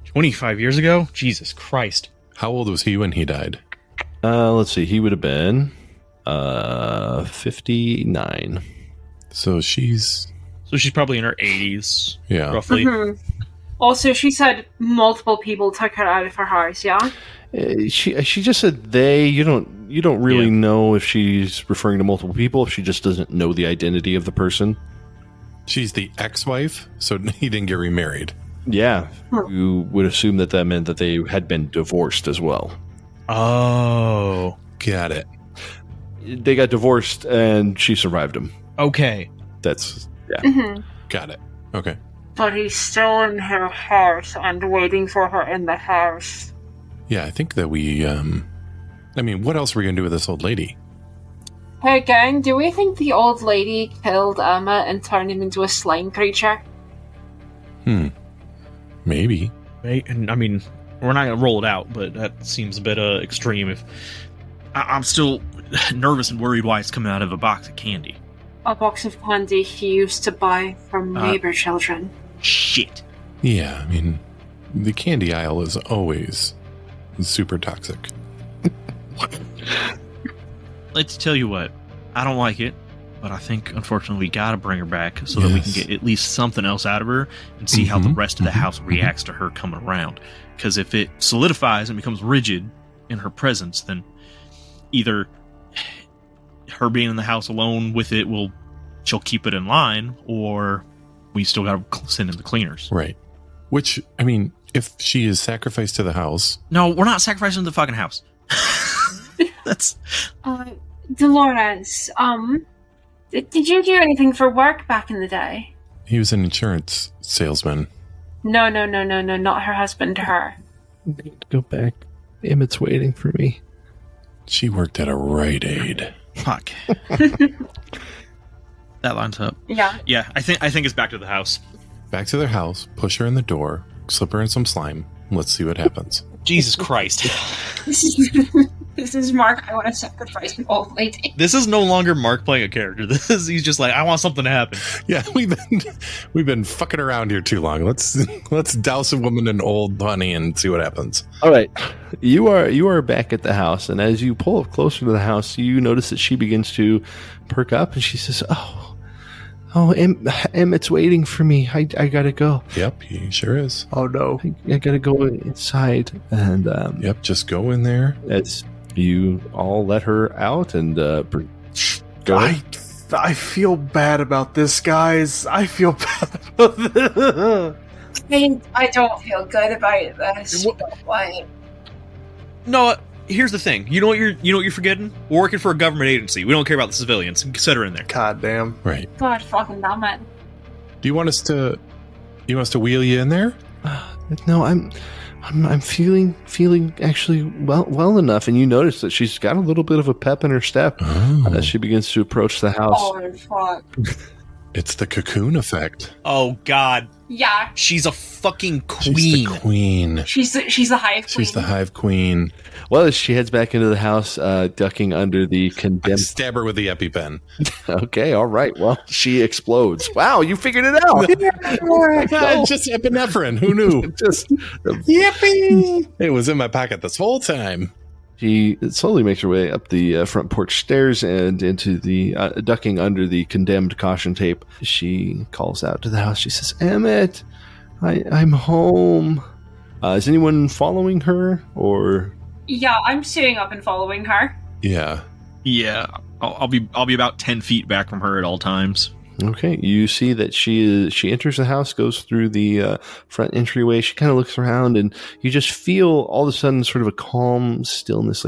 25 years ago? Jesus Christ. How old was he when he died? Let's see. He would have been 59. So she's probably in her 80s, yeah. roughly. Mm-hmm. Also, she said multiple people took her out of her house, yeah? She just said they. You don't really know if she's referring to multiple people, if she just doesn't know the identity of the person. She's the ex-wife, so he didn't get remarried. Yeah. You would assume that meant that they had been divorced as well. Oh. Got it. They got divorced and she survived him. Okay. That's, yeah. Mm-hmm. Got it. Okay. But he's still in her house and waiting for her in the house. Yeah, I think that we, what else are we going to do with this old lady? Hey gang, do we think the old lady killed Emma and turned him into a slime creature? Maybe. And I mean, we're not going to roll it out, but that seems a bit extreme. If I'm still nervous and worried why it's coming out of a box of candy. A box of candy he used to buy from neighbor children. Shit. Yeah, I mean, the candy aisle is always super toxic. Let's tell you what, I don't like it, but I think, unfortunately, we gotta bring her back so that we can get at least something else out of her and see how the rest of the house reacts to her coming around. Because if it solidifies and becomes rigid in her presence, then either her being in the house alone with it she'll keep it in line, or we still gotta send in the cleaners. Right. Which, I mean, if she is sacrificed to the house... No, we're not sacrificing the fucking house. That's... Dolores, did you do anything for work back in the day? He was an insurance salesman. No, not her husband, her. I need to go back. Emmett's waiting for me. She worked at a Rite Aid. Fuck. That lines up. Yeah. Yeah, I think it's back to the house. Back to their house, push her in the door, slip her in some slime, Let's see what happens. Jesus Christ. This is Mark. I want to sacrifice an old lady. This is no longer Mark playing a character. He's just like, I want something to happen. Yeah, we've been fucking around here too long. Let's douse a woman in old honey and see what happens. All right, you are back at the house, and as you pull up closer to the house, you notice that she begins to perk up, and she says, Emmett's waiting for me. I gotta go. Yep, he sure is. Oh no. I gotta go inside, and Yep, just go in there. as you all let her out, and go ahead. I feel bad about this, guys. I feel bad about this. I don't feel good about this. Why? No, here's the thing. You know what you're forgetting? We're working for a government agency. We don't care about the civilians. Set her in there. God damn. Right. God fucking damn it. Do you want us to wheel you in there? No, I'm feeling actually well enough, and you notice that she's got a little bit of a pep in her step as she begins to approach the house. Oh, fuck. It's the cocoon effect. Oh God. Yeah, She's a fucking queen. She's the queen. she's the hive queen. She's the hive queen. Well, as she heads back into the house, ducking under the condemned. Stab her with the EpiPen. Okay, all right. Well, she explodes. Wow, you figured it out. It's just epinephrine. Who knew? Just Yippee! It was in my pocket this whole time. she slowly makes her way up the front porch stairs and into the ducking under the condemned caution tape. She calls out to the house. She says, "Emmett, I'm home." Is anyone following her, or? Yeah, I'm sitting up and following her. Yeah. Yeah, I'll be about 10 feet back from her at all times. Okay, you see that she enters the house, goes through the front entryway. She kind of looks around, and you just feel all of a sudden sort of a calm stillness,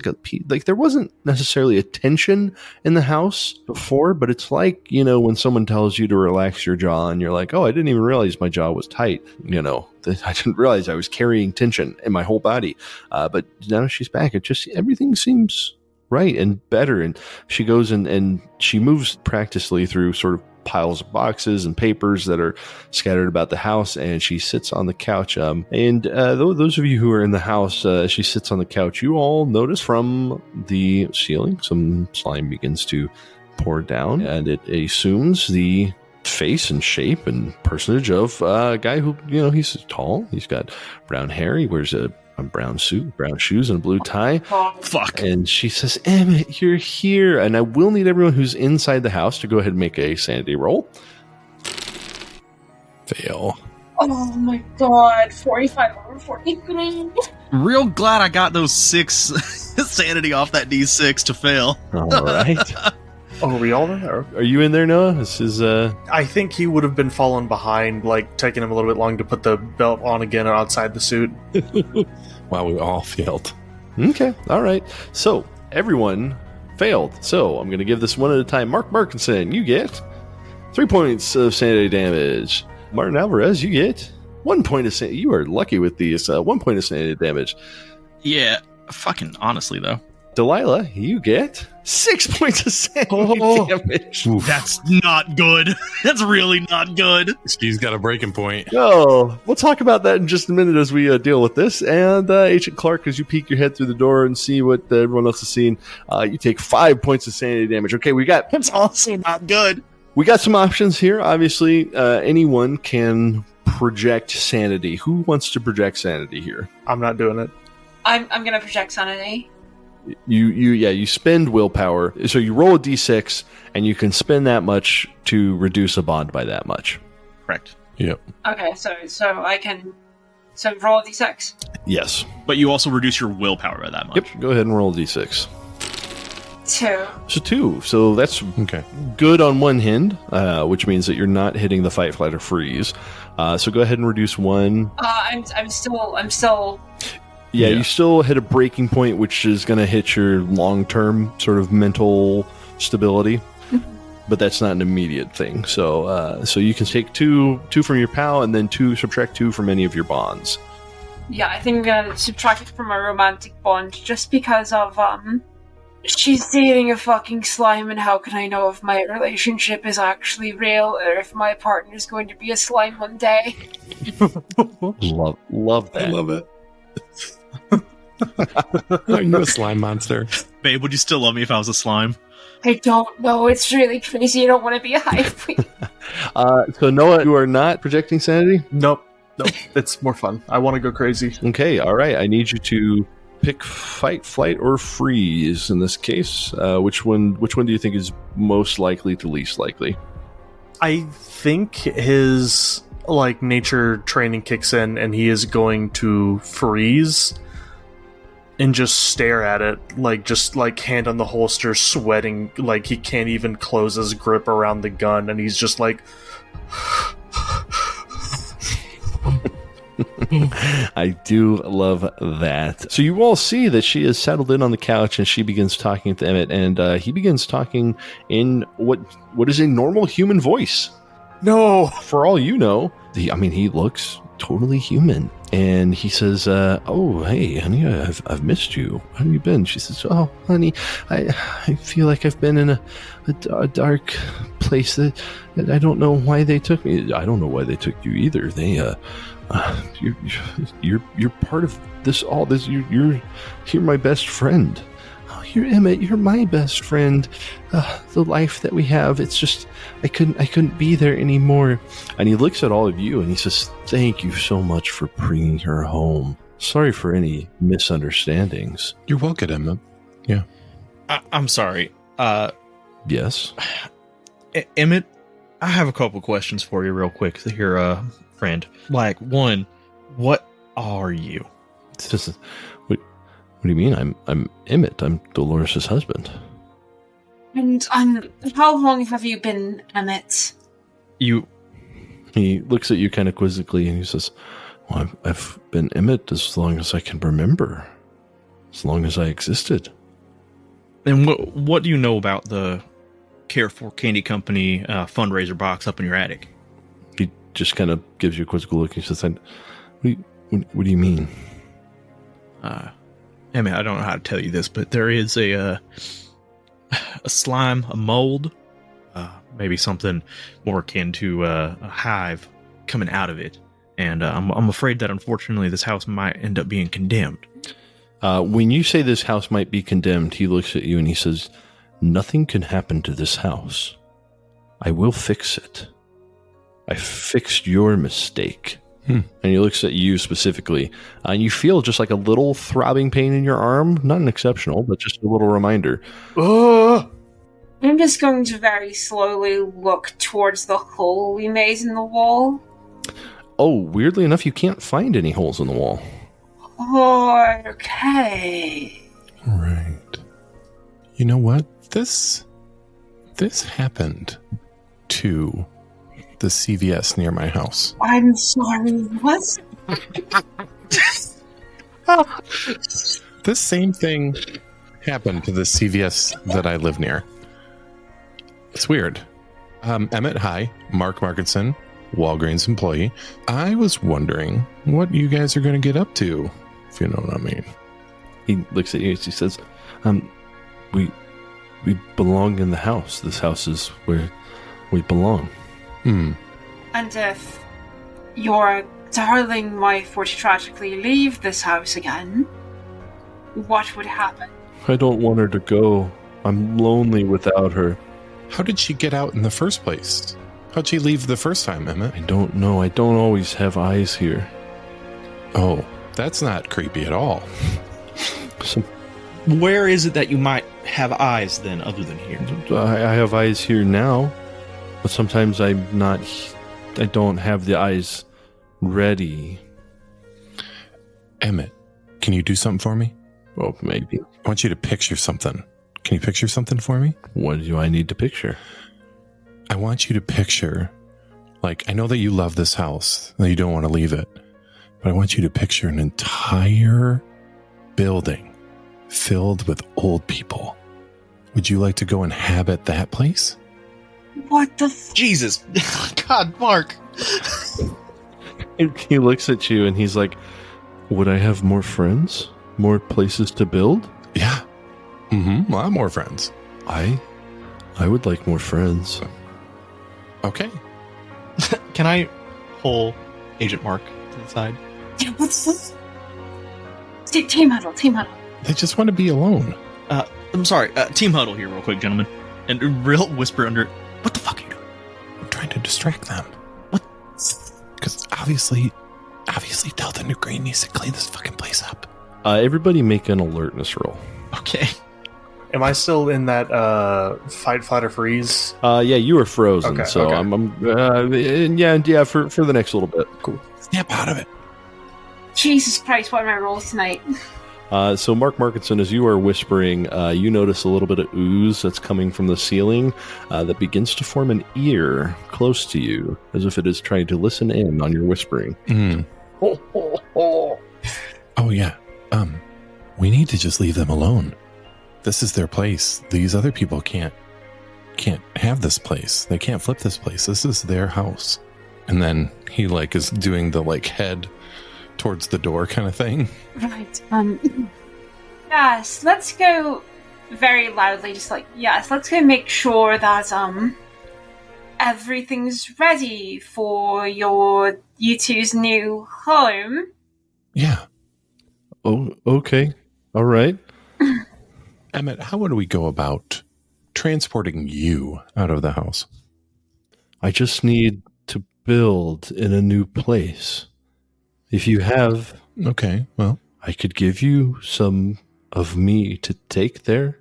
like there wasn't necessarily a tension in the house before, but it's like, when someone tells you to relax your jaw, and you're like, oh, I didn't even realize my jaw was tight. I didn't realize I was carrying tension in my whole body. But now she's back. Everything seems right and better, and she goes and she moves practically through sort of piles of boxes and papers that are scattered about the house, and she sits on the couch. Those of you who are in the house, she sits on the couch. You all notice from the ceiling some slime begins to pour down, and it assumes the face and shape and personage of a guy who, he's tall, he's got brown hair, he wears a brown suit, brown shoes, and a blue tie. Fuck. And she says, Emmett, you're here. And I will need everyone who's inside the house to go ahead and make a sanity roll. Fail. Oh my god, 45 over 43. Real glad I got those 6 sanity off that D6 to fail. All right. Oh, are we all there? Are you in there, Noah? This is I think he would have been falling behind, taking him a little bit long to put the belt on again outside the suit. Wow, we all failed. okay. All right. So everyone failed. So I'm going to give this one at a time. Mark Markinson, you get 3 points of sanity damage. Martin Alvarez, you get 1 point of sanity. You are lucky with these 1 point of sanity damage. Yeah, fucking honestly though. Delilah, you get 6 points of sanity damage. Oof. That's not good. That's really not good. She's got a breaking point. Oh, we'll talk about that in just a minute as we deal with this. And Agent Clark, as you peek your head through the door and see what everyone else is seeing, you take 5 points of sanity damage. Okay, That's also not good. we got some options here. Obviously, anyone can project sanity. Who wants to project sanity here? I'm not doing it. I'm gonna project sanity. You spend willpower. So you roll a d6, and you can spend that much to reduce a bond by that much. Correct. Yep. Okay, so I can roll a d6. Yes. But you also reduce your willpower by that much. Yep. Go ahead and roll a d6. 2. So 2. So that's Okay. good on one hand, which means that you're not hitting the fight, flight, or freeze. So go ahead and reduce 1. I'm still. Yeah, Yeah. you still hit a breaking point, which is going to hit your long-term sort of mental stability, but that's not an immediate thing. So you can take two from your pal, and then subtract 2 from any of your bonds. Yeah, I think I'm gonna subtract it from my romantic bond just because of she's dating a fucking slime, and how can I know if my relationship is actually real or if my partner is going to be a slime one day? Love that. I love it. Are you a slime monster? Babe, would you still love me if I was a slime? I don't know. It's really crazy. You don't want to be a hive queen. So Noah, you are not projecting sanity? Nope. It's more fun. I want to go crazy. Okay, all right. I need you to pick fight, flight, or freeze in this case. Which one do you think is most likely to least likely? I think his nature training kicks in and he is going to freeze and just stare at it, just hand on the holster, sweating, he can't even close his grip around the gun, and he's just like I do love that. So you all see that she is settled in on the couch and she begins talking to Emmett, and he begins talking in what is a normal human voice. No. For all you know, he looks totally human. And he says, oh, hey, honey, I've missed you. How have you been? She says, oh, honey, I feel like I've been in a dark place that I don't know why they took me. I don't know why they took you either. They, you're part of this, all this. You're my best friend. Oh, you're Emmett. You're my best friend. The life that we have, it's just, I couldn't be there anymore. And he looks at all of you and he says, thank you so much for bringing her home. Sorry for any misunderstandings. You're welcome, Emmett. Yeah. I'm sorry. Yes. Emmett, I have a couple questions for you real quick here, friend. One, what are you? It's just, what do you mean? I'm Emmett. I'm Dolores' husband. And how long have you been Emmett? He looks at you kind of quizzically and he says, well, I've been Emmett as long as I can remember. As long as I existed. And what do you know about the Carrefour Candy Company fundraiser box up in your attic? He just kind of gives you a quizzical look. He says, what do you mean? Emmett, I don't know how to tell you this, but there is a slime, a mold, maybe something more akin to a hive coming out of it. And I'm afraid that unfortunately this house might end up being condemned. When you say this house might be condemned, he looks at you and he says, nothing can happen to this house. I will fix it. I fixed your mistake. And he looks at you specifically, and you feel just like a little throbbing pain in your arm. Not an exceptional, but just a little reminder. I'm just going to very slowly look towards the hole we made in the wall. Oh, weirdly enough, you can't find any holes in the wall. Okay. Right. You know what? This happened to the CVS near my house. I'm sorry, what? This same thing happened to the CVS that I live near. It's weird. Emmett, hi. Mark Markinson, Walgreens employee. I was wondering what you guys are going to get up to, if you know what I mean. He looks at you and he says, we belong in the house. This house is where we belong. And if your darling wife were to tragically leave this house again, what would happen? I don't want her to go. I'm lonely without her. How did she get out in the first place? How'd she leave the first time, Emmett? I don't know. I don't always have eyes here. Oh, that's not creepy at all. Where is it that you might have eyes then, other than here? I have eyes here now, but sometimes I don't have the eyes ready. Emmett, can you do something for me? Well, maybe. I want you to picture something. Can you picture something for me? What do I need to picture? I want you to picture, I know that you love this house, that you don't want to leave it, but I want you to picture an entire building filled with old people. Would you like to go inhabit that place? What the Jesus. God, Mark. He looks at you and he's like, would I have more friends? More places to build? Yeah. A lot more friends. I would like more friends. Okay. Can I pull Agent Mark to the side? What's this? Team huddle, team huddle. They just want to be alone. I'm sorry. Team huddle here, real quick, gentlemen. And real whisper under. What the fuck are you doing? I'm trying to distract them. What? Because obviously Delta Green needs to clean this fucking place up. Everybody make an alertness roll. Okay. Am I still in that fight, flight, or freeze? Yeah, you are frozen, Okay, so okay. yeah, for the next little bit. Cool. Snap out of it. Jesus Christ, what are my rolls tonight? So Mark Markinson, as you are whispering, you notice a little bit of ooze that's coming from the ceiling that begins to form an ear close to you, as if it is trying to listen in on your whispering. Oh yeah. We need to just leave them alone. This is their place. These other people can't have this place. They can't flip this place. This is their house. And then he is doing the head towards the door kind of thing. Right. Yes, let's go very loudly, just yes, let's go make sure that everything's ready for you two's new home. Yeah. Oh, okay. All right. Emmett, how would we go about transporting you out of the house? I just need to build in a new place. If you have, Okay, well. I could give you some of me to take there.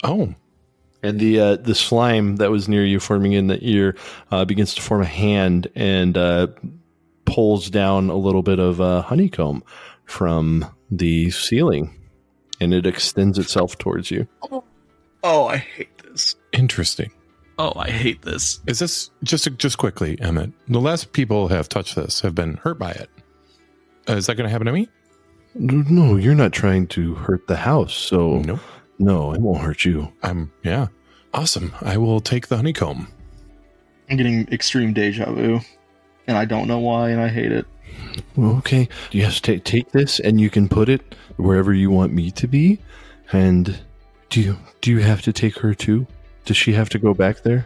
Oh. And the slime that was near you forming in the ear begins to form a hand and pulls down a little bit of honeycomb from the ceiling. And it extends itself towards you. Oh, I hate this. Interesting. Oh, I hate this. Is this, just quickly, Emmett, the last people have touched this have been hurt by it. Is that going to happen to me? No, you're not trying to hurt the house, so Nope. no, it won't hurt you. Yeah. Awesome. I will take the honeycomb. I'm getting extreme deja vu, and I don't know why, and I hate it. Okay, yes, take this, and you can put it wherever you want me to be. And do you have to take her too? Does she have to go back there?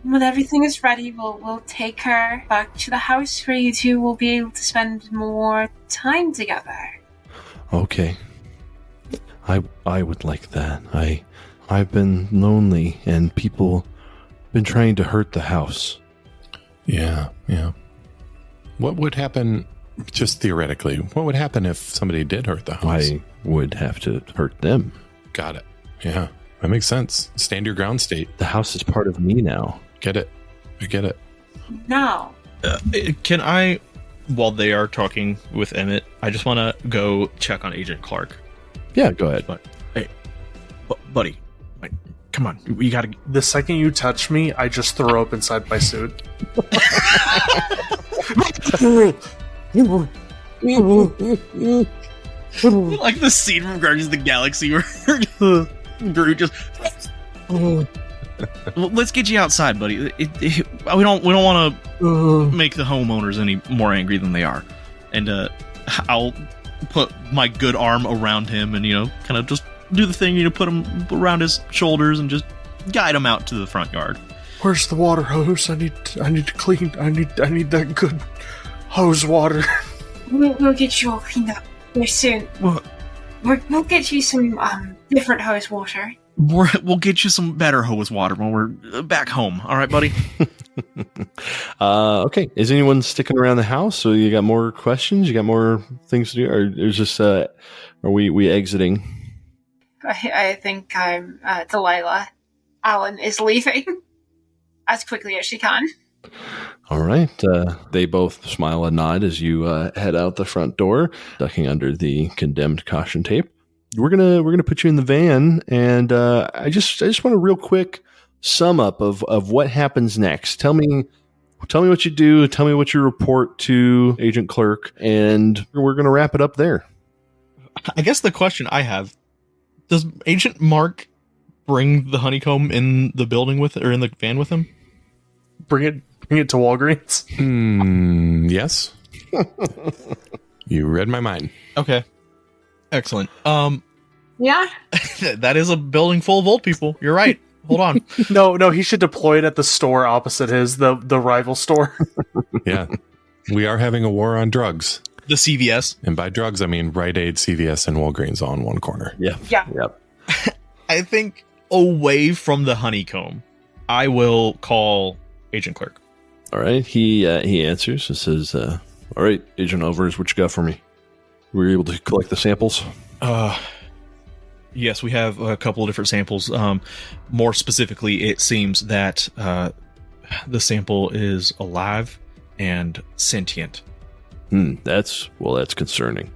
When everything is ready, we'll take her back to the house where you two will be able to spend more time together. Okay, I would like that. I've been lonely, and people been trying to hurt the house. Yeah. What would happen, just theoretically, what would happen if somebody did hurt the house? I would have to hurt them. Got it. Yeah, that makes sense. Stand your ground state. The house is part of me now. Get it. I get it. Now, Can I, while they are talking with Emmett, I just want to go check on Agent Clark. Yeah, go ahead. But, hey, buddy, come on, you gotta. The second you touch me, I just throw up inside my suit. Like the scene from Guardians of the Galaxy where Groot just. Well, let's get you outside, buddy. We don't want to make the homeowners any more angry than they are, and I'll put my good arm around him and kind of just do the thing, put him around his shoulders and just guide him out to the front yard. Where's the water hose? I need to clean. I need that good hose water. we'll get you all cleaned up very soon. What? We'll get you some different hose water. We'll get you some better hose water when we're back home. All right, buddy? Okay. Is anyone sticking around the house? So you got more questions? You got more things to do? Or is just, are we exiting? I think I'm Delilah. Alan is leaving as quickly as she can. All right. They both smile and nod as you head out the front door, ducking under the condemned caution tape. We're gonna put you in the van, and I just want a real quick sum up of what happens next. Tell me what you do. Tell me what you report to Agent Clerk, and we're gonna wrap it up there. I guess the question I have: does Agent Mark bring the honeycomb in the building or in the van with him? Bring it to Walgreens. Yes. You read my mind. Okay. Excellent. Yeah? That is a building full of old people. You're right. Hold on. No, he should deploy it at the store opposite his, the rival store. Yeah. We are having a war on drugs. The CVS. And by drugs, I mean Rite Aid, CVS, and Walgreens all in one corner. Yeah. Yeah. Yep. I think away from the honeycomb, I will call Agent Clerk. All right. He answers and says, all right, Agent Alvarez, what you got for me? Were you able to collect the samples? Yes, we have a couple of different samples. More specifically, it seems that the sample is alive and sentient. That's concerning.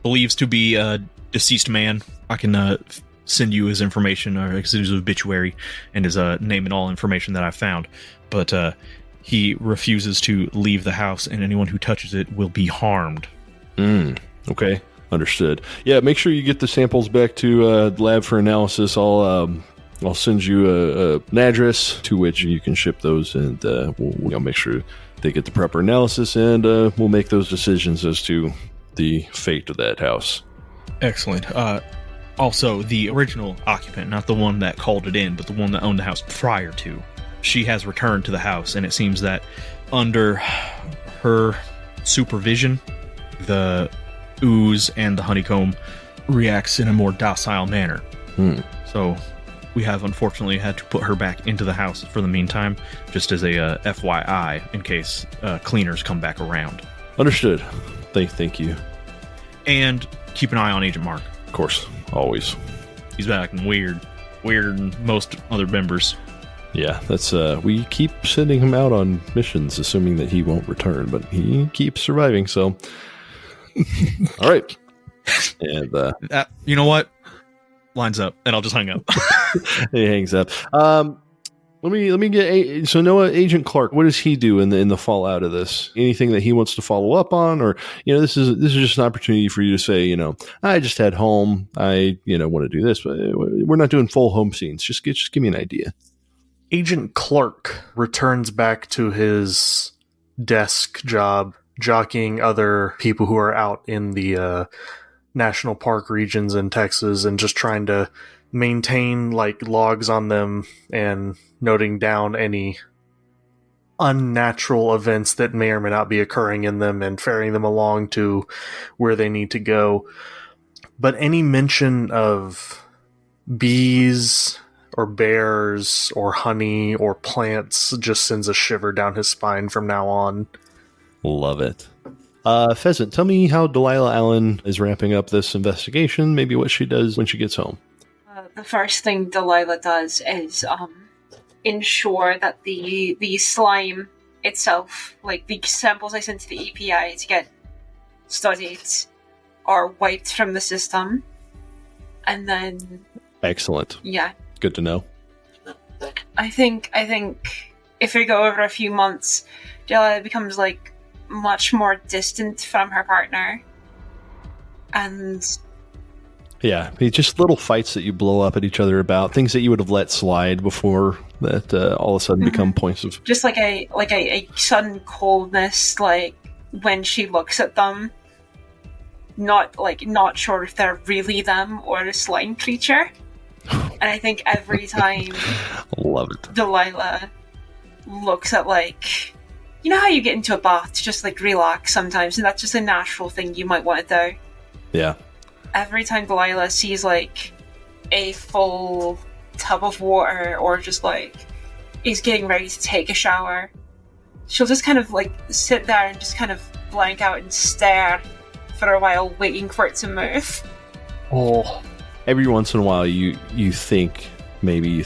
Believes to be a deceased man. I can send you his information, or his obituary and his name and all information that I found. But he refuses to leave the house, and anyone who touches it will be harmed. Okay. Understood. Yeah, make sure you get the samples back to the lab for analysis. I'll send you an address to which you can ship those, and we'll make sure they get the proper analysis, and we'll make those decisions as to the fate of that house. Excellent. Also, the original occupant, not the one that called it in, but the one that owned the house prior to, she has returned to the house, and it seems that under her supervision, the ooze and the honeycomb reacts in a more docile manner. So we have unfortunately had to put her back into the house for the meantime, just as a FYI, in case cleaners come back around. Understood. Thank you. And keep an eye on Agent Mark. Of course, always. He's been acting weirder than most other members. Yeah, that's we keep sending him out on missions, assuming that he won't return, but he keeps surviving. So, all right, and you know what? Lines up, and I'll just hang up. he hangs up. Let me get so Noah, Agent Clark. What does he do in the fallout of this? Anything that he wants to follow up on, or this is just an opportunity for you to say, I just had home. I want to do this, but we're not doing full home scenes. Just give me an idea. Agent Clark returns back to his desk job, jockeying other people who are out in the national park regions in Texas and just trying to maintain logs on them and noting down any unnatural events that may or may not be occurring in them and ferrying them along to where they need to go. But any mention of bees or bears or honey or plants just sends a shiver down his spine from now on. Love it. Pheasant, tell me how Delilah Allen is ramping up this investigation, maybe what she does when she gets home. The first thing Delilah does is ensure that the slime itself, the samples I sent to the EPI to get studied, are wiped from the system. And then... Excellent. Yeah. Good to know. I think if we go over a few months, Delilah becomes much more distant from her partner. And... Yeah, just little fights that you blow up at each other about, things that you would have let slide before that all of a sudden become points of... Just a sudden coldness, when she looks at them, not sure if they're really them or a slime creature. And I think every time love it. Delilah looks at how you get into a bath to just relax sometimes, and that's just a natural thing you might want to do. Yeah. Every time Delilah sees a full tub of water or just is getting ready to take a shower, she'll just kind of sit there and just kind of blank out and stare for a while, waiting for it to move. Oh. Every once in a while you think you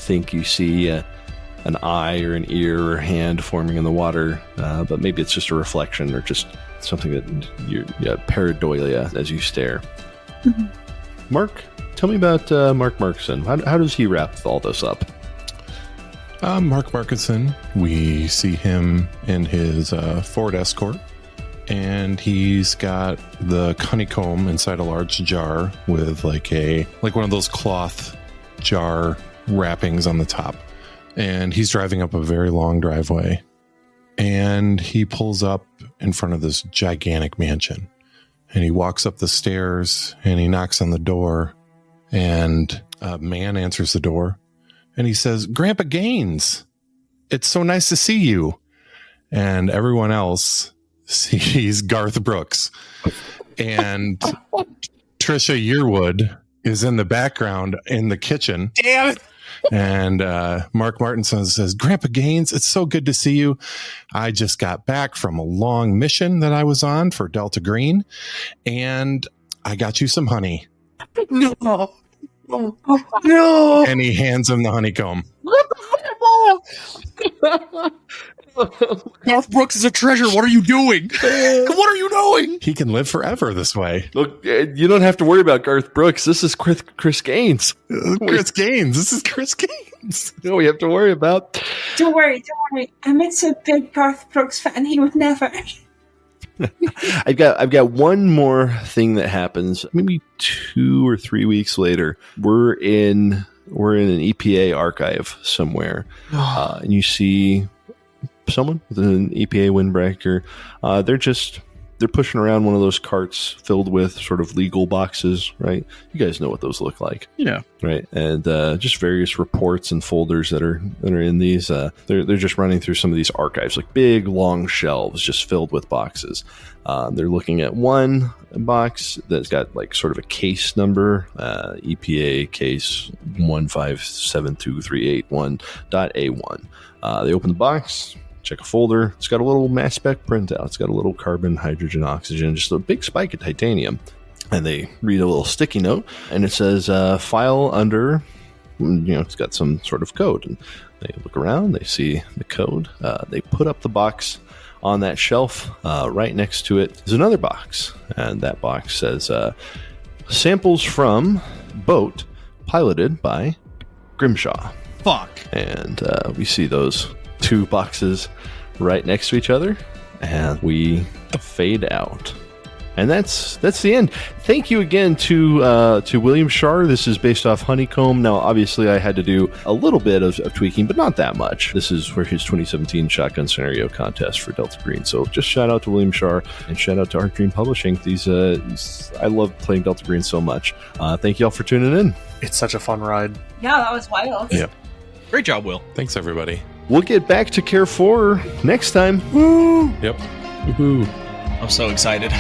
see an eye or an ear or a hand forming in the water, but maybe it's just a reflection or just something that you're pareidolia as you stare. Mm-hmm. Mark, tell me about Mark Markson. How does he wrap all this up? Mark Markinson, we see him in his Ford Escort, and he's got the honeycomb inside a large jar with one of those cloth jar wrappings on the top. And he's driving up a very long driveway, and he pulls up in front of this gigantic mansion. And he walks up the stairs and he knocks on the door, and a man answers the door and he says, "Grandpa Gaines, it's so nice to see you." And everyone else sees Garth Brooks, and Trisha Yearwood is in the background in the kitchen. Damn it. And Mark Martinson says, Grandpa Gaines, it's so good to see you. I just got back from a long mission that I was on for Delta Green, and I got you some honey. No. No. And he hands him the honeycomb. Garth Brooks is a treasure. What are you doing? What are you doing? He can live forever this way. Look, you don't have to worry about Garth Brooks. This is Chris Gaines. Chris Gaines. This is Chris Gaines. No, we have to worry about. Don't worry. Emmett's a big Garth Brooks fan. He would never. I've got one more thing that happens. Maybe 2 or 3 weeks later, we're in an EPA archive somewhere, and you see someone with an EPA windbreaker. They're pushing around one of those carts filled with sort of legal boxes, right? You guys know what those look like. Yeah. Right. And just various reports and folders that are in these. They're just running through some of these archives, like big, long shelves just filled with boxes. They're looking at one box that's got like sort of a case number, EPA case 1572381.A1. They open the box. Check a folder. It's got a little mass spec printout. It's got a little carbon, hydrogen, oxygen, just a big spike of titanium. And they read a little sticky note, and it says file under, it's got some sort of code. And they look around, they see the code. They put up the box on that shelf. Right next to it is another box. And that box says samples from boat piloted by Grimshaw. Fuck. And we see those 2 boxes right next to each other, and we fade out. And that's the end. Thank you again to William Schaar. This is based off Honeycomb. Now, obviously, I had to do a little bit of tweaking, but not that much. This is for his 2017 Shotgun Scenario contest for Delta Green. So just shout out to William Schaar and shout out to Art Dream Publishing. These I love playing Delta Green so much. Thank you all for tuning in. It's such a fun ride. Yeah, that was wild. Yep. Great job, Will. Thanks, everybody. We'll get back to Carrefour next time. Woo! Yep. Woohoo. I'm so excited.